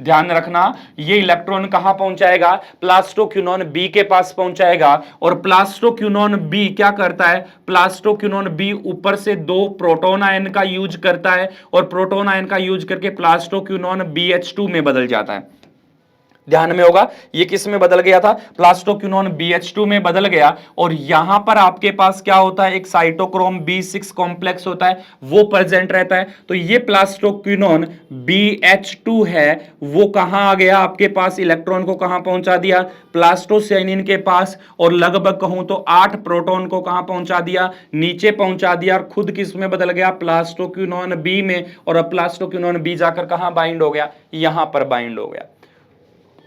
ध्यान रखना ये इलेक्ट्रॉन कहां पहुंचाएगा, प्लास्टोक्विनोन बी के पास पहुंचाएगा। और प्लास्टोक्विनोन बी क्या करता है, प्लास्टोक्विनोन बी ऊपर से 2 प्रोटॉन आयन का यूज करता है और प्रोटॉन आयन का यूज करके प्लास्टोक्विनोन BH2 में बदल जाता है। ध्यान में होगा ये किस में बदल गया था, प्लास्टोक्विनोन BH2 में बदल गया। और यहां पर आपके पास क्या होता है, एक साइटोक्रोम B6 कॉम्प्लेक्स होता है वो प्रेजेंट रहता है। तो ये प्लास्टोक्विनोन BH2 है वो कहां आ गया आपके पास, इलेक्ट्रॉन को कहां पहुंचा दिया, प्लास्टोसाइनिन के पास। और लगभग कहूं तो 8 प्रोटॉन को कहां पहुंचा दिया, नीचे पहुंचा दिया। और खुद किस में बदल गया, प्लास्टोक्विनोन B में। और अब प्लास्टोक्विनोन B जाकर कहां बाइंड हो गया, यहां पर बाइंड हो गया।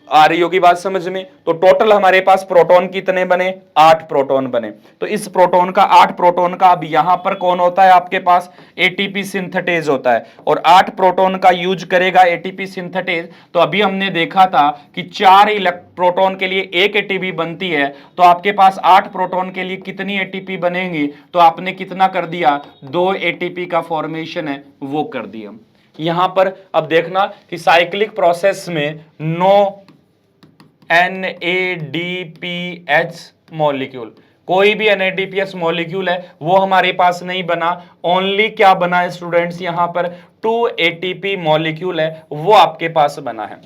आ रही होगी बात समझ में। तो टोटल हमारे पास प्रोटॉन कितने बने, 8 प्रोटॉन बने। तो इस प्रोटॉन का 8 प्रोटॉन का अब यहां पर कौन होता है आपके पास, ATP सिंथेटेज होता है। और 8 प्रोटॉन का यूज करेगा ATP सिंथेटेज। तो अभी हमने देखा था कि 4 प्रोटॉन के लिए 1 ATP बनती है, तो आपके पास 8 प्रोटॉन के लिए कितनी ATP बनेंगी, तो आपने कितना कर दिया, 2 ATP का फॉर्मेशन है वो कर दिया। यहां पर अब देखना कि साइक्लिक प्रोसेस में नो NADPH मॉलिक्यूल, कोई भी NADPH मॉलिक्यूल है वो हमारे पास नहीं बना। ओनली क्या बना है स्टूडेंट्स, यहां पर 2 ATP मॉलिक्यूल है वो आपके पास बना है।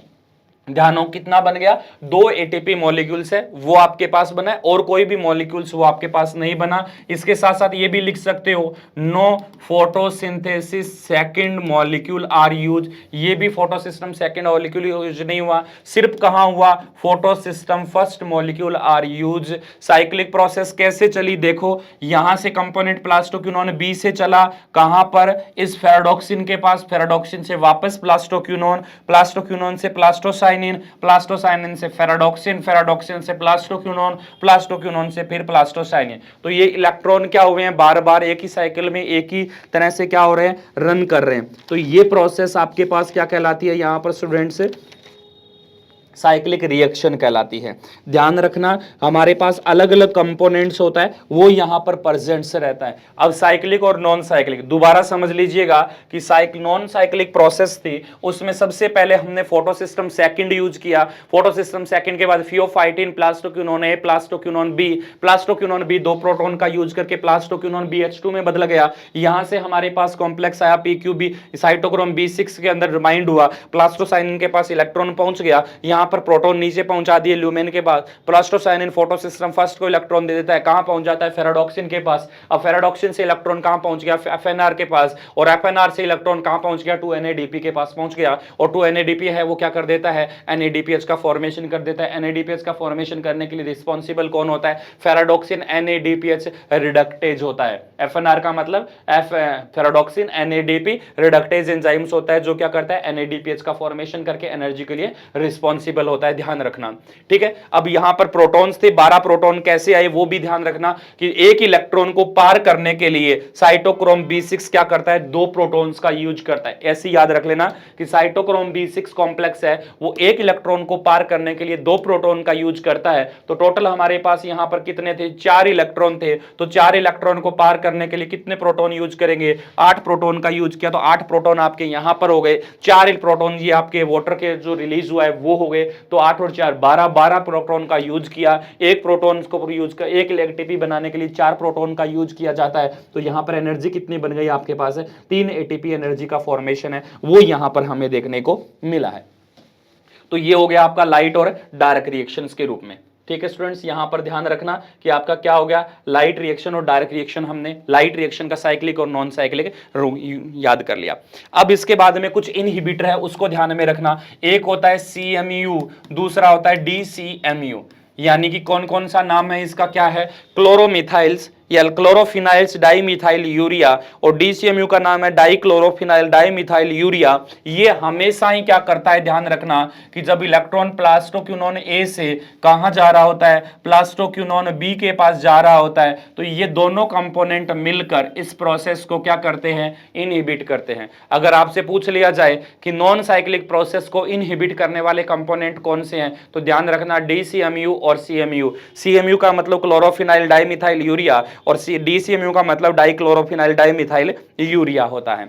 ध्यान हो कितना बन गया, 2 ATP मॉलिक्यूल्स है वो आपके पास बना है और कोई भी मॉलिक्यूल्स वो आपके पास नहीं बना। इसके साथ साथ ये भी लिख सकते हो no photosynthesis second molecule are use. ये भी फोटोसिस्टम सेकंड मॉलिक्यूल यूज नहीं हुआ, सिर्फ कहां हुआ, photosystem first molecule are use. Cyclic process कैसे चली देखो, यहां से कंपोनेंट प्लास्टोक्विनोन बी से चला कहां पर, इस फेराडॉक्सिन के पास, फेराडॉक्सिन से वापस प्लास्टोक्विनोन, प्लास्टोक्विनोन से प्लास्टोसाइनिन, प्लास्टोसाइनिन, प्लास्टोसाइनिन से फेराडॉक्सिन, फेराडॉक्सिन से प्लास्टोक्विनोन, प्लास्टोक्विनोन से फिर प्लास्टोसाइनिन। तो ये इलेक्ट्रॉन क्या हुए हैं, बार बार एक ही साइकिल में एक ही तरह से क्या हो रहे हैं, रन कर रहे हैं। तो ये प्रोसेस आपके पास क्या कहलाती है यहां पर स्टूडेंट्स, साइक्लिक रिएक्शन कहलाती है। ध्यान रखना हमारे पास अलग अलग कंपोनेंट्स होता है, वो यहां पर प्रेजेंट से रहता है। अब साइक्लिक और नॉन साइक्लिक दोबारा समझ लीजिएगा कि नॉन साइक्लिक प्रोसेस थी, उसमें सबसे पहले हमने फोटो सिस्टम सेकंड यूज किया। फोटो सिस्टम सेकंड के बाद फियोफाइटिन, प्लास्टोक्विनोन ए, प्लास्टोक्विनोन बी, प्लास्टोक्विनोन बी दो प्रोटॉन का यूज करके प्लास्टोक्विनोन BH2 में बदल गया। यहां से हमारे पास कॉम्प्लेक्स आया PQB, साइटोक्रोम B6 के अंदर रिमाइंड हुआ, प्लास्टोसाइनिन के पास इलेक्ट्रॉन पहुंच गया, यहां पर प्रोटॉन नीचे पहुंचा दिए ल्यूमेन के बाद। प्लास्टोसाइनिन फोटो सिस्टम फर्स्ट को इलेक्ट्रॉन दे देता है, कहां पहुंच जाता है, फेराडॉक्सिन के पास। अब फेराडॉक्सिन से इलेक्ट्रॉन कहां पहुंच गया, FNR के पास, और FNR से इलेक्ट्रॉन कहां पहुंच गया, 2NADP के पास पहुंच गया। और 2NADP है वो क्या कर देता है, NADPH का फॉर्मेशन कर देता है। NADPH का फॉर्मेशन करने के लिए रिस्पॉन्सिबल कौन होता है, फेराडॉक्सिन NADPH रिडक्टेज होता है। FNR का मतलब फेराडॉक्सिन NADP रिडक्टेज एंजाइम्स होता है, जो क्या करता है, NADPH का फॉर्मेशन करके एनर्जी के लिए रिस्पॉन्सिबल होता है। ध्यान रखना, ठीक है। अब यहां पर प्रोटॉन्स थे, 12 प्रोटॉन कैसे आए वो भी ध्यान रखना कि एक इलेक्ट्रॉन को पार करने के लिए साइटोक्रोम B6 क्या करता है, 2 प्रोटॉन्स का यूज करता है। ऐसे याद रख लेना कि साइटोक्रोम B6 कॉम्प्लेक्स है, वो एक इलेक्ट्रॉन को पार करने के लिए 2 प्रोटॉन का यूज करता है। तो टोटल हमारे पास यहां पर कितने थे, 4 इलेक्ट्रॉन थे। तो 4 इलेक्ट्रॉन को पार करने के लिए कितने प्रोटॉन यूज करेंगे, 8 प्रोटॉन का यूज किया। तो 8 प्रोटॉन आपके यहां पर हो गए, 4 प्रोटॉन ये आपके वाटर के जो रिलीज हुआ है वो हो गए। तो 8 और 4 12 प्रोटॉन का यूज किया। एक प्रोटॉन को यूज कर, एक ATP बनाने के लिए 4 प्रोटॉन का यूज किया जाता है। तो यहां पर एनर्जी कितनी बन गई आपके पास है, 3 ATP एनर्जी का फॉर्मेशन है, वो यहां पर हमें देखने को मिला है। तो ये हो गया आपका लाइट और डार्क रिएक्शंस के रूप में। ठीक है स्टूडेंट्स, यहां पर ध्यान रखना कि आपका क्या हो गया, लाइट रिएक्शन और डार्क रिएक्शन। हमने लाइट रिएक्शन का साइक्लिक और नॉन साइक्लिक याद कर लिया। अब इसके बाद में कुछ इनहिबिटर है, उसको ध्यान में रखना। एक होता है CMU, दूसरा होता है DCMU। यानी कि कौन कौन सा नाम है इसका, क्या है, क्लोरोमिथाइल्स या क्लोरोफिनाइल्स डाइमिथाइल यूरिया, और DCMU का नाम है डाइक्लोरोफिनाइल डाइमिथाइल यूरिया। ये हमेशा ही क्या करता है, ध्यान रखना कि जब इलेक्ट्रॉन प्लास्टोक्विनोन A से कहां जा रहा होता है, प्लास्टोक्विनोन B के पास जा रहा होता है, तो ये दोनों कंपोनेंट मिलकर इस प्रोसेस को क्या करते हैं, इनहिबिट करते हैं। अगर आपसे पूछ लिया जाए कि नॉन साइक्लिक प्रोसेस को इनहिबिट करने वाले कंपोनेंट कौन से हैं, तो ध्यान रखना DCMU और CMU। CMU का मतलब क्लोरोफिनाइल डाइमिथाइल यूरिया, और DCMU का मतलब डाइक्लोरोफिनाइल डाइमिथाइल यूरिया होता है।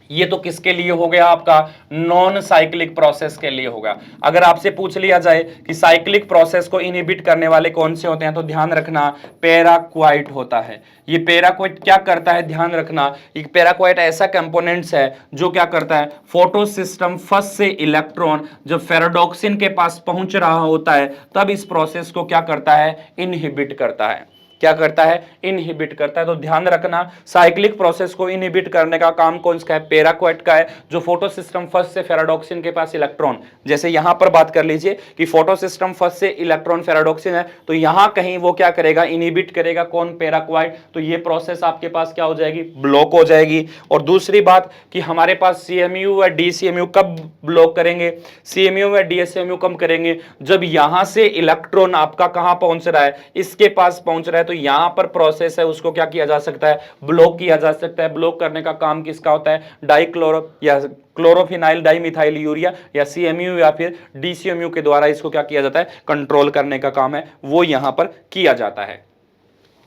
ये तो किसके लिए हो गया, आपका नॉन साइक्लिक प्रोसेस के लिए होगा। अगर आपसे पूछ लिया जाए कि साइक्लिक प्रोसेस को इनहिबिट करने वाले कौन से होते हैं, तो ध्यान रखना पैराक्वाइट होता है। ये पैराक्वाइट क्या करता है, ध्यान रखना, एक पैराक्वाइट ऐसा कंपोनेंट्स है जो क्या करता है, फोटो सिस्टम फर्स्ट से इलेक्ट्रॉन जब फेराडॉक्सिन के पास पहुंच रहा होता है तब इस प्रोसेस को क्या करता है, इनहिबिट करता है। क्या करता है, इनहिबिट करता है। तो ध्यान रखना साइक्लिक प्रोसेस को इनहिबिट करने का काम कौन सा है, पैराक्वाइट का है, जो फोटो सिस्टम फर्स्ट से फेराडॉक्सिन के पास इलेक्ट्रॉन, जैसे यहां पर बात कर लीजिए कि फोटो सिस्टम फर्स्ट से इलेक्ट्रॉन फेराडॉक्सिन है, तो यहां कहीं वो क्या करेगा, इनहिबिट करेगा, कौन, पैराक्वाइट। तो ये प्रोसेस आपके पास क्या हो जाएगी, ब्लॉक हो जाएगी। और दूसरी बात कि हमारे पास CMU व DCMU कब ब्लॉक करेंगे, CMU व DCMU कब करेंगे, जब यहां से इलेक्ट्रॉन आपका कहां पहुंच रहा है, इसके पास पहुंच रहा है, तो यहां पर प्रोसेस है उसको क्या किया जा सकता है, ब्लॉक किया जा सकता है। ब्लॉक करने का काम किसका होता है, डाइक्लोरो या क्लोरोफिनाइल डाइमिथाइल यूरिया या CMU या फिर DCMU के द्वारा इसको क्या किया जाता है, कंट्रोल करने का काम है वो यहां पर किया जाता है।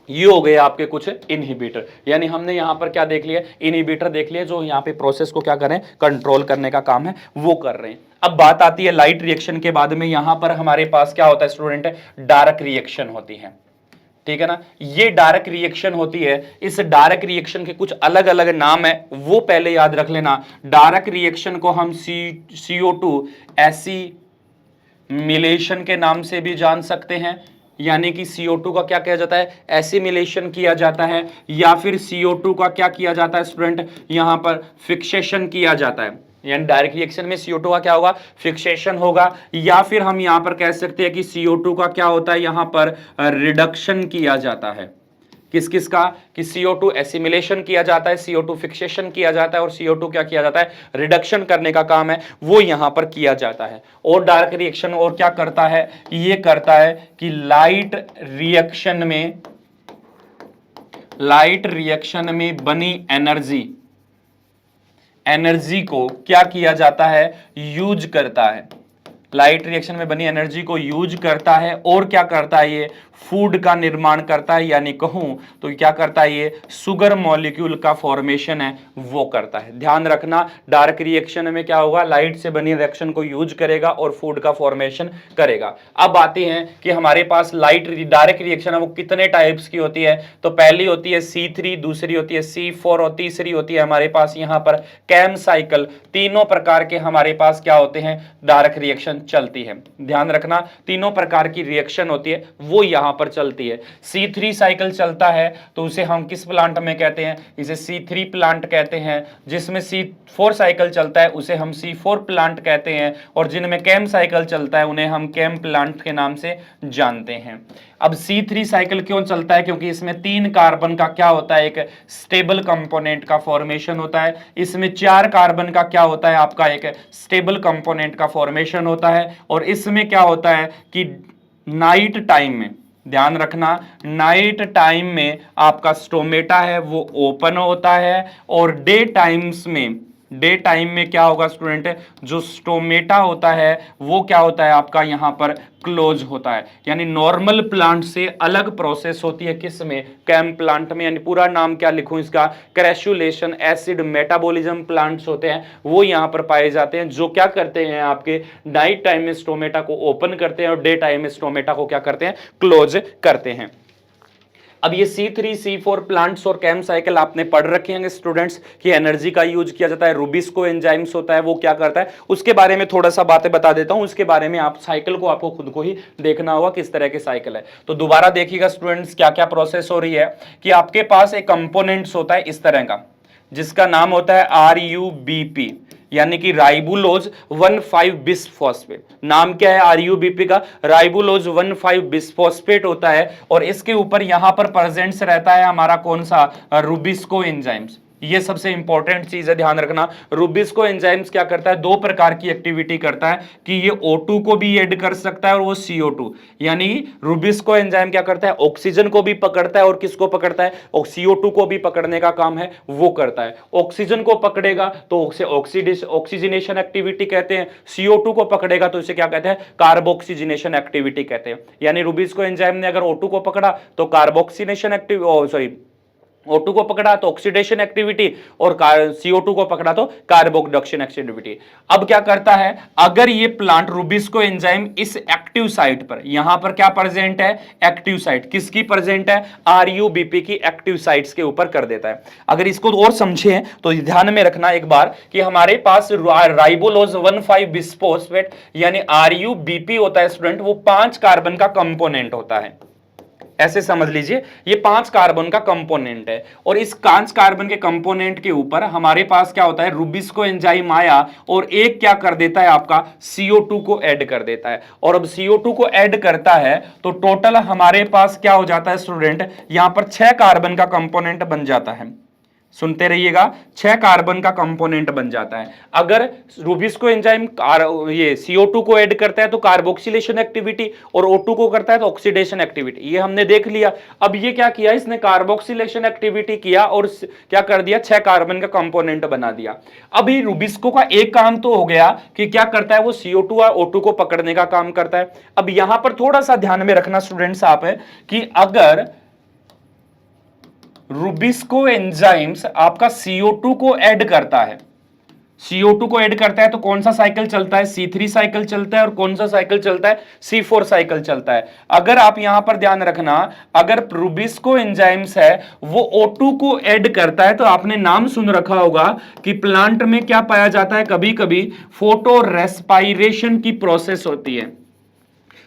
ये हो गए आपके कुछ इनहिबिटर, यानी हमने यहां पर क्या देख लिया, इनहिबिटर देख लिया जो यहां पे प्रोसेस को क्या करें, कंट्रोल करने का काम है वो कर रहे हैं। अब बात आती है लाइट रिएक्शन के बाद में, यहां पर हमारे पास क्या होता है स्टूडेंट, डार्क रिएक्शन होती है। ठीक है ना, ये डार्क रिएक्शन होती है। इस डार्क रिएक्शन के कुछ अलग अलग नाम है, वो पहले याद रख लेना। डार्क रिएक्शन को हम CO2 एसिमिलेशन के नाम से भी जान सकते हैं, यानी कि CO2 का क्या किया जाता है, एसिमिलेशन किया जाता है, या फिर CO2 का क्या किया जाता है स्टूडेंट, यहां पर फिक्सेशन किया जाता है। यानी डायरेक्ट रिएक्शन में CO2 का क्या होगा, फिक्सेशन होगा, या फिर हम यहां पर कह सकते हैं कि CO2 का क्या होता है, यहां पर रिडक्शन किया जाता है। किस किस का, कि CO2 एसिमिलेशन किया जाता है, CO2 फिक्सेशन किया जाता है और CO2 क्या किया जाता है, रिडक्शन करने का काम है वो यहां पर किया जाता है। और डार्क रिएक्शन और क्या करता है, ये करता है कि लाइट रिएक्शन में बनी एनर्जी को क्या किया जाता है, यूज करता है। लाइट रिएक्शन में बनी एनर्जी को यूज करता है और क्या करता है, ये फूड का निर्माण करता है, यानी कहूं तो क्या करता है, ये शुगर मॉलिक्यूल का फॉर्मेशन है वो करता है। ध्यान रखना, डार्क रिएक्शन में क्या होगा, लाइट से बनी रिएक्शन को यूज करेगा और फूड का फॉर्मेशन करेगा। अब आते हैं कि हमारे पास डार्क रिएक्शन है वो कितने टाइप्स की होती है। तो पहली होती है C3, दूसरी होती है C4 और तीसरी होती है हमारे पास यहां पर कैम साइकिल। तीनों प्रकार के हमारे पास क्या होते हैं, डार्क रिएक्शन चलती है। ध्यान रखना, तीनों प्रकार की रिएक्शन होती है वो यहां पर चलती है। C3 साइकिल चलता है तो उसे हम किस प्लांट में कहते हैं, इसे C3 प्लांट कहते हैं। जिसमें C4 साइकिल चलता है उसे हम C4 प्लांट कहते हैं और जिनमें कैम साइकिल चलता है उन्हें हम कैम प्लांट के नाम से जानते हैं। अब C3 साइकिल क्यों चलता है, क्योंकि इसमें 3 कार्बन का क्या होता है, एक स्टेबल कंपोनेंट का फॉर्मेशन होता है। इसमें 4 कार्बन का क्या होता है, आपका एक स्टेबल कंपोनेंट का फॉर्मेशन होता है। और इसमें क्या होता है कि नाइट टाइम में, ध्यान रखना, नाइट टाइम में आपका स्टोमेटा है वो ओपन होता है और डे टाइम में क्या होगा स्टूडेंट, जो स्टोमेटा होता है वो क्या होता है आपका यहां पर क्लोज होता है। यानी नॉर्मल प्लांट से अलग प्रोसेस होती है किसमें, कैम प्लांट में। यानी पूरा नाम क्या लिखूं इसका, क्रैसुलेशन एसिड मेटाबॉलिज्म प्लांट्स होते हैं वो यहां पर पाए जाते हैं, जो क्या करते हैं, आपके नाइट टाइम में स्टोमेटा को ओपन करते हैं और डे टाइम में स्टोमेटा को क्या करते हैं, क्लोज करते हैं। अब ये C3 C4 प्लांट्स और कैम साइकिल आपने पढ़ रखे हैं स्टूडेंट्स कि एनर्जी का यूज किया जाता है। रुबिस्को एंजाइम्स होता है वो क्या करता है, उसके बारे में थोड़ा सा बातें बता देता हूं। उसके बारे में आप साइकिल को आपको खुद को ही देखना होगा किस तरह के साइकिल है। तो दोबारा देखिएगा स्टूडेंट्स क्या क्या प्रोसेस हो रही है कि आपके पास एक कंपोनेंट्स होता है इस तरह का, जिसका नाम होता है RUBP, यानी कि राइबुलोज 1,5 बिसफॉस्फेट। नाम क्या है RUBP का, राइबुलोज 1,5 बिसफॉस्फेट होता है। और इसके ऊपर यहां पर प्रेजेंट्स रहता है हमारा कौन सा, रुबिस्को एंजाइम्स। ये सबसे इंपॉर्टेंट चीज है, ध्यान रखना। रुबिस्को एंजाइम्स क्या करता है, 2 प्रकार की एक्टिविटी करता है कि ये O2 को भी ऐड कर सकता है और वो CO2। यानी रुबिस्को एंजाइम क्या करता है, ऑक्सीजन को भी पकड़ता है और किसको पकड़ता है, और CO2 को भी पकड़ने का काम है वो करता है। ऑक्सीजन को पकड़ेगा तो उसे ऑक्सीजनेशन एक्टिविटी कहते हैं, CO2 को पकड़ेगा तो इसे क्या कहते हैं, कार्बोक्सीजनेशन एक्टिविटी कहते हैं। यानी रुबिस्को एंजाइम ने अगर O2 को पकड़ा तो कार्बोक्सीनेशन O2 को पकड़ा तो ऑक्सीडेशन एक्टिविटी और CO2 को पकड़ा तो कार्बोक्सिलेशन एक्टिविटी। अब क्या करता है, अगर ये प्लांट रुबिस्को एंजाइम इस एक्टिव साइट पर, यहां पर क्या प्रेजेंट है, एक्टिव साइट किसकी प्रेजेंट है, RUBP की एक्टिव साइट्स के ऊपर कर देता है। अगर इसको और समझें तो ध्यान में रखना एक बार कि हमारे पास राइबोलोज 1,5 बिसफॉस्फेट यानी RUBP होता है स्टूडेंट, वो 5 कार्बन का कंपोनेंट होता है। ऐसे समझ लीजिए ये 5 कार्बन का कंपोनेंट है और इस 5 कार्बन के कंपोनेंट के ऊपर हमारे पास क्या होता है, रुबिस्को एंजाइम आया और एक क्या कर देता है, आपका CO2 को ऐड कर देता है। और अब CO2 को ऐड करता है तो टोटल हमारे पास क्या हो जाता है स्टूडेंट, यहां पर 6 कार्बन का कंपोनेंट बन जाता है। सुनते रहिएगा, 6 कार्बन का कंपोनेंट बन जाता है। अगर रुबिस्को एंजाइम ये CO2 को ऐड करता है तो कार्बोक्सिलेशन एक्टिविटी और O2 को करता है तो ऑक्सीडेशन एक्टिविटी, ये हमने देख लिया। अब ये क्या किया, इसने कार्बोक्सिलेशन एक्टिविटी किया और क्या कर दिया, 6 कार्बन का कंपोनेंट बना दिया। अभी रुबिस्को का एक काम तो हो गया कि क्या करता है, वो CO2 और O2 को पकड़ने का काम करता है। अब यहां पर थोड़ा सा ध्यान में रखना स्टूडेंट्स आप है कि अगर रुबिस्को एंजाइम्स आपका CO2 को ऐड करता है, CO2 को ऐड करता है तो कौन सा साइकिल चलता है, C3 साइकिल चलता है और कौन सा साइकिल चलता है, C4 साइकिल चलता है। अगर आप यहां पर ध्यान रखना, अगर रुबिस्को एंजाइम्स है वो O2 को ऐड करता है तो आपने नाम सुन रखा होगा कि प्लांट में क्या पाया जाता है, कभी कभी फोटो रेस्पायरेशन की प्रोसेस होती है।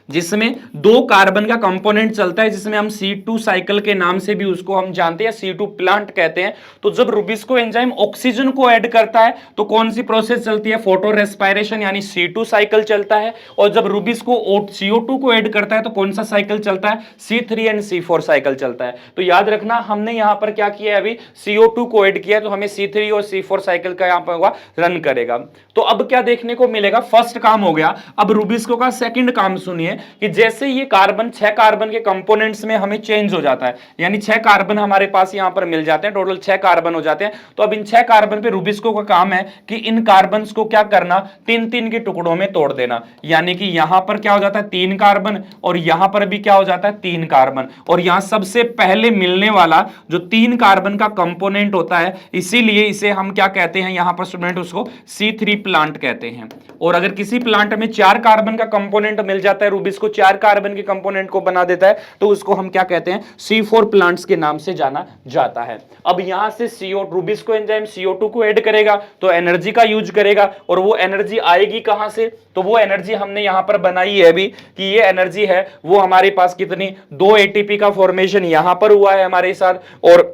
जिसमें 2 कार्बन का कंपोनेंट चलता है, जिसमें हम C2 साइकिल के नाम से भी उसको हम जानते हैं, C2 प्लांट कहते हैं। तो जब रुबिस्को एंजाइम ऑक्सीजन को ऐड करता है तो कौन सी प्रोसेस चलती है? फोटो रेस्पिरेशन यानी C2 साइकिल चलता है। और जब रुबिस्को CO2 को ऐड करता है तो कौन सा साइकिल चलता है? C3 एंड C4 साइकिल चलता है। तो याद रखना, हमने यहां पर क्या किया है, अभी CO2 को ऐड किया है, तो हमें C3 और C4 साइकिल का यहां पर होगा, रन करेगा। तो अब क्या देखने को मिलेगा? फर्स्ट काम हो गया। अब रुबिस्को का सेकंड काम सुनिए कि जैसे ये कार्बन 6 कार्बन के कंपोनेंट्स में हमें चेंज हो जाता है, यानी 6 कार्बन हमारे पास यहां पर मिल जाते हैं, टोटल 6 कार्बन हो जाते हैं। तो अब इन 6 कार्बन पे रुबिस्को का काम है कि इन कार्बन्स को क्या करना? 3-3 के टुकड़ों में तोड़ देना। यानी कि यहां पर क्या हो जाता है? 3 कार्बन, और यहां पर भी क्या हो जाता है? 3 कार्बन। और यहां सबसे पहले मिलने वाला जो 3 कार्बन का कंपोनेंट होता है, इसीलिए इसे हम क्या कहते हैं यहां पर स्टूडेंट? उसको C3 प्लांट कहते हैं। और अगर किसी प्लांट में 4 कार्बन का कंपोनेंट मिल जाता है, रुबिस्को 4 कार्बन के कंपोनेंट को बना देता है, तो उसको हम क्या कहते हैं? C4 प्लांट्स के नाम से जाना जाता है। अब यहां से रुबिस्को एंजाइम CO2 को ऐड करेगा तो एनर्जी का यूज करेगा, और वो एनर्जी आएगी कहां से? तो वो एनर्जी हमने यहां पर बनाई है अभी कि ये एनर्जी है वो हमारे पास कितनी? 2 ATP का फॉर्मेशन यहां पर हुआ है हमारे साथ, और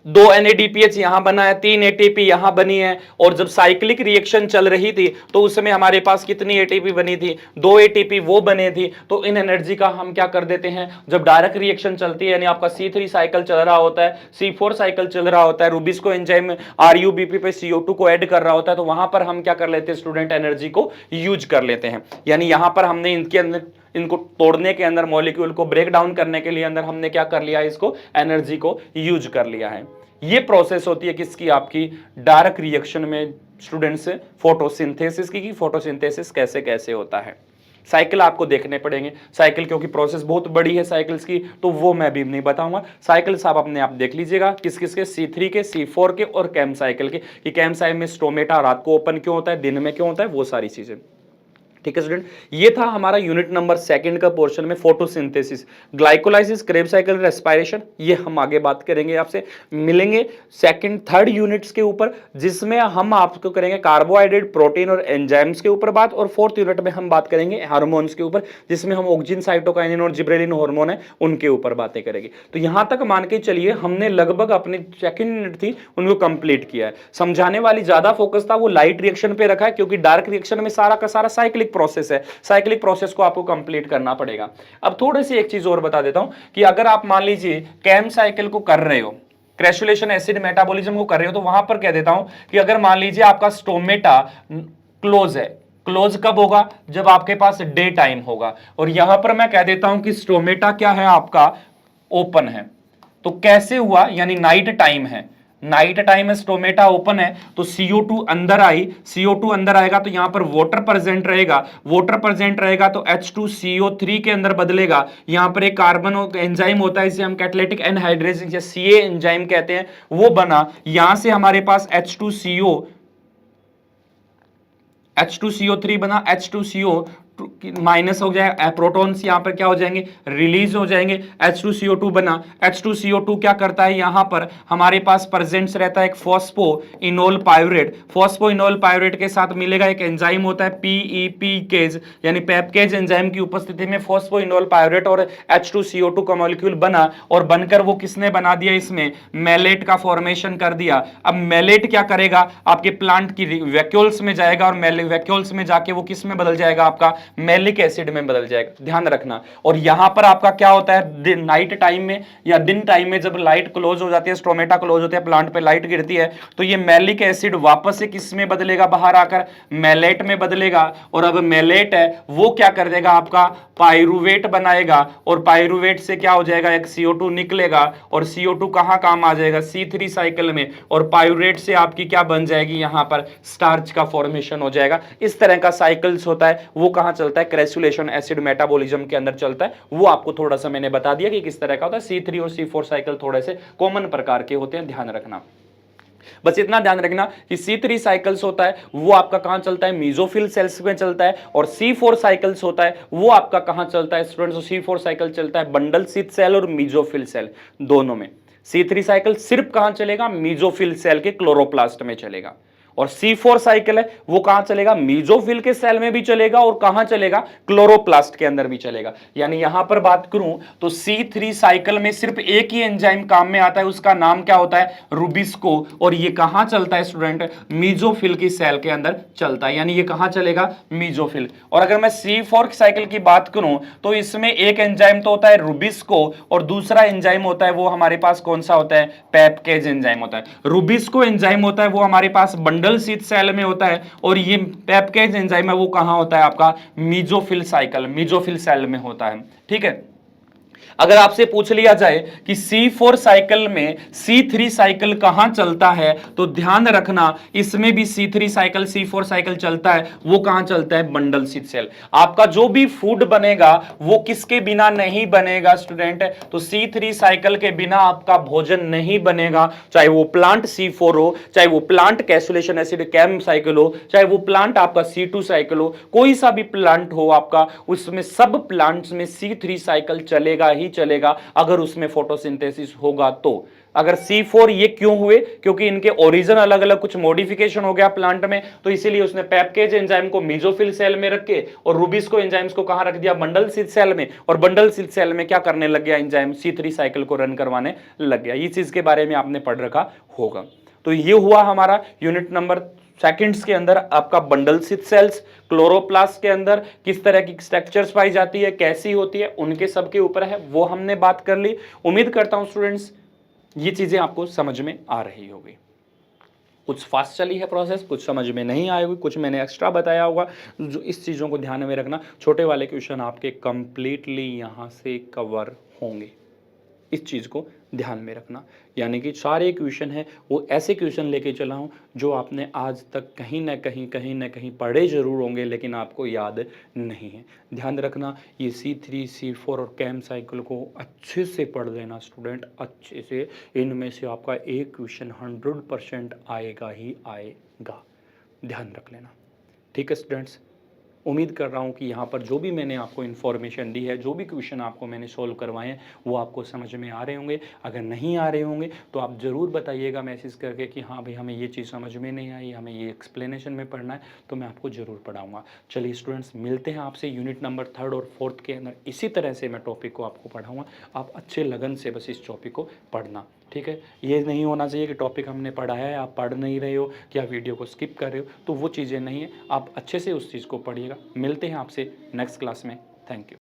2 NADPH यहां बना है, 3 ATP यहां बनी है। और जब साइक्लिक रिएक्शन चल रही थी तो उस समय हमारे पास कितनी ATP बनी थी? 2 ATP वो बने थी। तो इन एनर्जी का हम क्या कर देते हैं? जब डायरेक्ट रिएक्शन चलती है, यानी आपका C3 साइकिल चल रहा होता है, C4 साइकिल चल रहा होता है, रुबिस्को एंजाइम RUBP पे CO2 को ऐड कर रहा होता है, तो वहां पर हम क्या कर लेते हैं स्टूडेंट? एनर्जी को यूज कर लेते हैं। यानी यहां पर हमने इनके अंदर, इनको तोड़ने के अंदर, मॉलिक्यूल को ब्रेक डाउन करने के लिए अंदर हमने क्या कर लिया? इसको एनर्जी को यूज कर लिया है। ये प्रोसेस होती है किसकी? आपकी डायरेक्ट रिएक्शन में स्टूडेंट्स, फोटोसिंथेसिस की फोटोसिंथेसिस कैसे कैसे होता है। साइकिल आपको देखने पड़ेंगे, साइकिल क्योंकि प्रोसेस बहुत बड़ी है साइकिल्स की, तो वो मैं भी नहीं बताऊंगा। साइकिल्स आप अपने आप देख लीजिएगा, किस किस के? C3 के, C4 के और कैम साइकिल के, कि कैम साइकिल में स्टोमेटा रात को ओपन क्यों होता है, दिन में क्यों होता है, वो सारी चीजें। ठीक है स्टूडेंट, ये था हमारा यूनिट नंबर 2 का पोर्शन में photosynthesis, glycolysis, Krebs cycle, respiration. ये हम आगे बात करेंगे, आपसे मिलेंगे 2nd 3rd यूनिट्स के ऊपर, जिसमें हम आपको करेंगे कार्बोहाइड्रेट, प्रोटीन और एंजाइम्स के ऊपर बात। और 4th यूनिट में हम बात करेंगे हार्मोन्स के ऊपर, जिसमें हम ऑक्सिन, साइटोकाइनिन और जिब्रेलिन हार्मोन है उनके ऊपर बातें करेंगे। तो यहां तक मान के चलिए हमने लगभग अपनी 2nd यूनिट थी उनको कंप्लीट किया है। समझाने वाली ज्यादा फोकस था वो लाइट रिएक्शन पे रखा है, क्योंकि डार्क रिएक्शन में सारा का सारा साइक्लिक प्रोसेस है, साइक्लिक प्रोसेस को आपको कंप्लीट करना पड़ेगा। अब थोड़ी सी एक चीज और बता देता हूं कि अगर आप मान लीजिए कैम साइकिल को कर रहे हो, क्रैसुलेशन एसिड मेटाबॉलिज्म को कर रहे हो, तो वहां पर कह देता हूं कि अगर मान लीजिए आपका स्टोमेटा क्लोज है, क्लोज कब होगा? जब आपके पास डे टाइम होगा। और यहां पर मैं कह देता हूं कि स्टोमेटा क्या है? आपका ओपन है। तो कैसे हुआ? यानी नाइट टाइम है, नाइट टाइम में स्टोमेटा ओपन है, तो CO2 अंदर आई, CO2 अंदर आएगा तो यहां पर वाटर प्रेजेंट रहेगा, वाटर प्रेजेंट रहेगा तो H2CO3 के अंदर बदलेगा। यहां पर एक कार्बन एंजाइम होता है, इसे हम कैटालिटिक एनहाइड्रेज या CA एंजाइम कहते हैं, वो बना। यहां से हमारे पास H2CO3 बना, H2CO माइनस हो जाएगा, प्रोटॉन्स यहां पर क्या हो जाएंगे? रिलीज हो जाएंगे। H2CO2 बना, H2CO2 क्या करता है? यहां पर हमारे पास प्रेजेंट्स रहता है एक फॉस्फोइनोल पाइरूवेट, फॉस्फोइनोल पाइरूवेट के साथ मिलेगा एक एंजाइम होता है PEPकेज, यानी पेपकेज एंजाइम की उपस्थिति में फॉस्फोइनोल पाइरूवेट और H2CO2 का मॉलिक्यूल बना, और बनकर वो किसने बना दिया? इसमें मेलेट का फॉर्मेशन कर दिया। अब मेलेट क्या करेगा? आपके प्लांट की वैक्यूल्स में जाएगा, और वैक्यूल्स में जाके वो किस में बदल जाएगा? आपका मैलिक एसिड में बदल जाएगा, ध्यान रखना। और यहां पर आपका क्या होता है? नाइट टाइम में या दिन टाइम में जब लाइट क्लोज हो जाती है, स्टोमेटा क्लोज होता है, प्लांट पे लाइट गिरती है, तो ये मैलिक एसिड वापस से किस में बदलेगा? बाहर आकर मैलेट में बदलेगा। और अब मैलेट है वो क्या कर देगा? आपका पाइरूवेट बनाएगा, और पाइरूवेट से क्या हो जाएगा? एक CO2 निकलेगा, और CO2 कहां काम आ जाएगा? C3 साइकिल में, और पाइरूवेट से आपकी क्या बन जाएगी? यहां पर स्टार्च का फॉर्मेशन हो जाएगा। इस तरह का साइकिल्स होता है, वो कहां चलता है? क्रैसुलेशन एसिड मेटाबॉलिज्म के अंदर चलता है। वो आपको थोड़ा सा मैंने बता दिया कि किस तरह का होता है। C3 और C4 साइकिल थोड़े से कॉमन प्रकार के होते हैं, ध्यान रखना। बस इतना ध्यान रखना कि C3 साइकिल्स होता है वो आपका कहां चलता है? मीजोफिल सेल्स में चलता है। और C4 साइकिल्स होता है वो आपका कहां चलता है स्टूडेंट्स? C4 साइकिल चलता है बंडल शीथ सेल और मीजोफिल सेल दोनों में। C3 साइकिल सिर्फ कहां चलेगा? मीजोफिल सेल के क्लोरोप्लास्ट में चलेगा। और C4 साइकिल है वो कहां चलेगा, मीजोफिल के सेल में भी चलेगा और कहां चलेगा, क्लोरोप्लास्ट के अंदर भी चलेगा। यानी यहां पर बात करूं तो C3 साइकिल में सिर्फ एक ही एंजाइम काम में आता है, उसका नाम क्या होता है, रुबिस्को, और ये कहां चलता है स्टूडेंट, मीजोफिल की सेल के अंदर चलता है, यानी ये कहां चलेगा, मीजोफिल। और अगर मैं C4 साइकिल की बात करूं तो इसमें एक एंजाइम तो होता है रुबिस्को और दूसरा एंजाइम होता है वो हमारे पास कौन सा होता है, पेप्केज एंजाइम होता है। रुबिस्को एंजाइम होता है वो हमारे पास बंडल शीथ सेल में होता है, और ये पेप्केज एंजाइम है वो कहां होता है, आपका मीजोफिल साइकिल, मीजोफिल सेल में होता है। ठीक है, अगर आपसे पूछ लिया जाए कि C4 साइकिल में C3 साइकिल कहां चलता है, तो ध्यान रखना इसमें भी C3 साइकिल C4 साइकिल चलता है, वो कहां चलता है, बंडल शीथ सेल। आपका जो भी फूड बनेगा वो किसके बिना नहीं बनेगा स्टूडेंट, तो C3 साइकिल के बिना आपका भोजन नहीं बनेगा, चाहे वो प्लांट C4 हो, चाहे वो प्लांट कैसुलेशन एसिड कैम साइकिल हो, चाहे वो प्लांट आपका C2 साइकिल हो, कोई सा भी प्लांट हो आपका, उसमें सब प्लांट्स में C3 साइकिल चलेगा ही चलेगा अगर उसमें फोटोसिंथेसिस होगा तो। अगर C4 ये क्यों हुए, क्योंकि इनके ओरिजिन अलग अलग कुछ मॉडिफिकेशन हो गया प्लांट में, तो इसीलिए उसने पेप्केज एंजाइम को मीजोफिल सेल में रख के और रुबिस्को एंजाइम्स को कहां रख दिया, बंडल शीथ सेल में, और बंडल शीथ सेल में क्या करने लग गया, एंजाइम C3 साइकिल को रन करवाने लग गया। इस चीज के बारे में आपने पढ़ रखा होगा। तो ये हुआ हमारा यूनिट नंबर सेकंड्स के अंदर आपका बंडल शीथ सेल्स, क्लोरोप्लास्ट के अंदर किस तरह की स्ट्रक्चर्स पाई जाती है, कैसी होती है, उनके सबके ऊपर है, वो हमने बात कर ली। उम्मीद करता हूं स्टूडेंट्स ये चीजें आपको समझ में आ रही होगी। कुछ फास्ट चली है प्रोसेस, कुछ समझ में नहीं आई होगी, कुछ मैंने एक्स्ट्रा बताया होगा, जो इस चीज़ों को ध्यान में रखना। छोटे वाले क्वेश्चन आपके कंप्लीटली यहाँ से कवर होंगे, इस चीज़ को ध्यान में रखना। यानी कि सारे क्वेश्चन हैं वो ऐसे क्वेश्चन लेके चला हूँ जो आपने आज तक कहीं ना कहीं पढ़े जरूर होंगे, लेकिन आपको याद नहीं है। ध्यान रखना, ये C3 C4 और कैम साइकिल को अच्छे से पढ़ लेना स्टूडेंट, अच्छे से। इनमें से आपका एक क्वेश्चन 100% आएगा ही आएगा, ध्यान रख लेना। ठीक है स्टूडेंट्स, उम्मीद कर रहा हूँ कि यहाँ पर जो भी मैंने आपको इन्फॉर्मेशन दी है, जो भी क्वेश्चन आपको मैंने सोल्व करवाए हैं, वो आपको समझ में आ रहे होंगे। अगर नहीं आ रहे होंगे तो आप ज़रूर बताइएगा मैसेज करके कि हाँ भाई हमें ये चीज़ समझ में नहीं आई, हमें ये एक्सप्लेनेशन में पढ़ना है, तो मैं आपको ज़रूर पढ़ाऊँगा। चलिए स्टूडेंट्स, मिलते हैं आपसे यूनिट नंबर 3rd और 4th के अंदर। इसी तरह से मैं टॉपिक को आपको पढ़ाऊँगा, आप अच्छे लगन से बस इस टॉपिक को पढ़ना। ठीक है, ये नहीं होना चाहिए कि टॉपिक हमने पढ़ाया है आप पढ़ नहीं रहे हो या वीडियो को स्किप कर रहे हो, तो वो चीज़ें नहीं है। आप अच्छे से उस चीज़ को पढ़िएगा। मिलते हैं आपसे नेक्स्ट क्लास में। Thank you.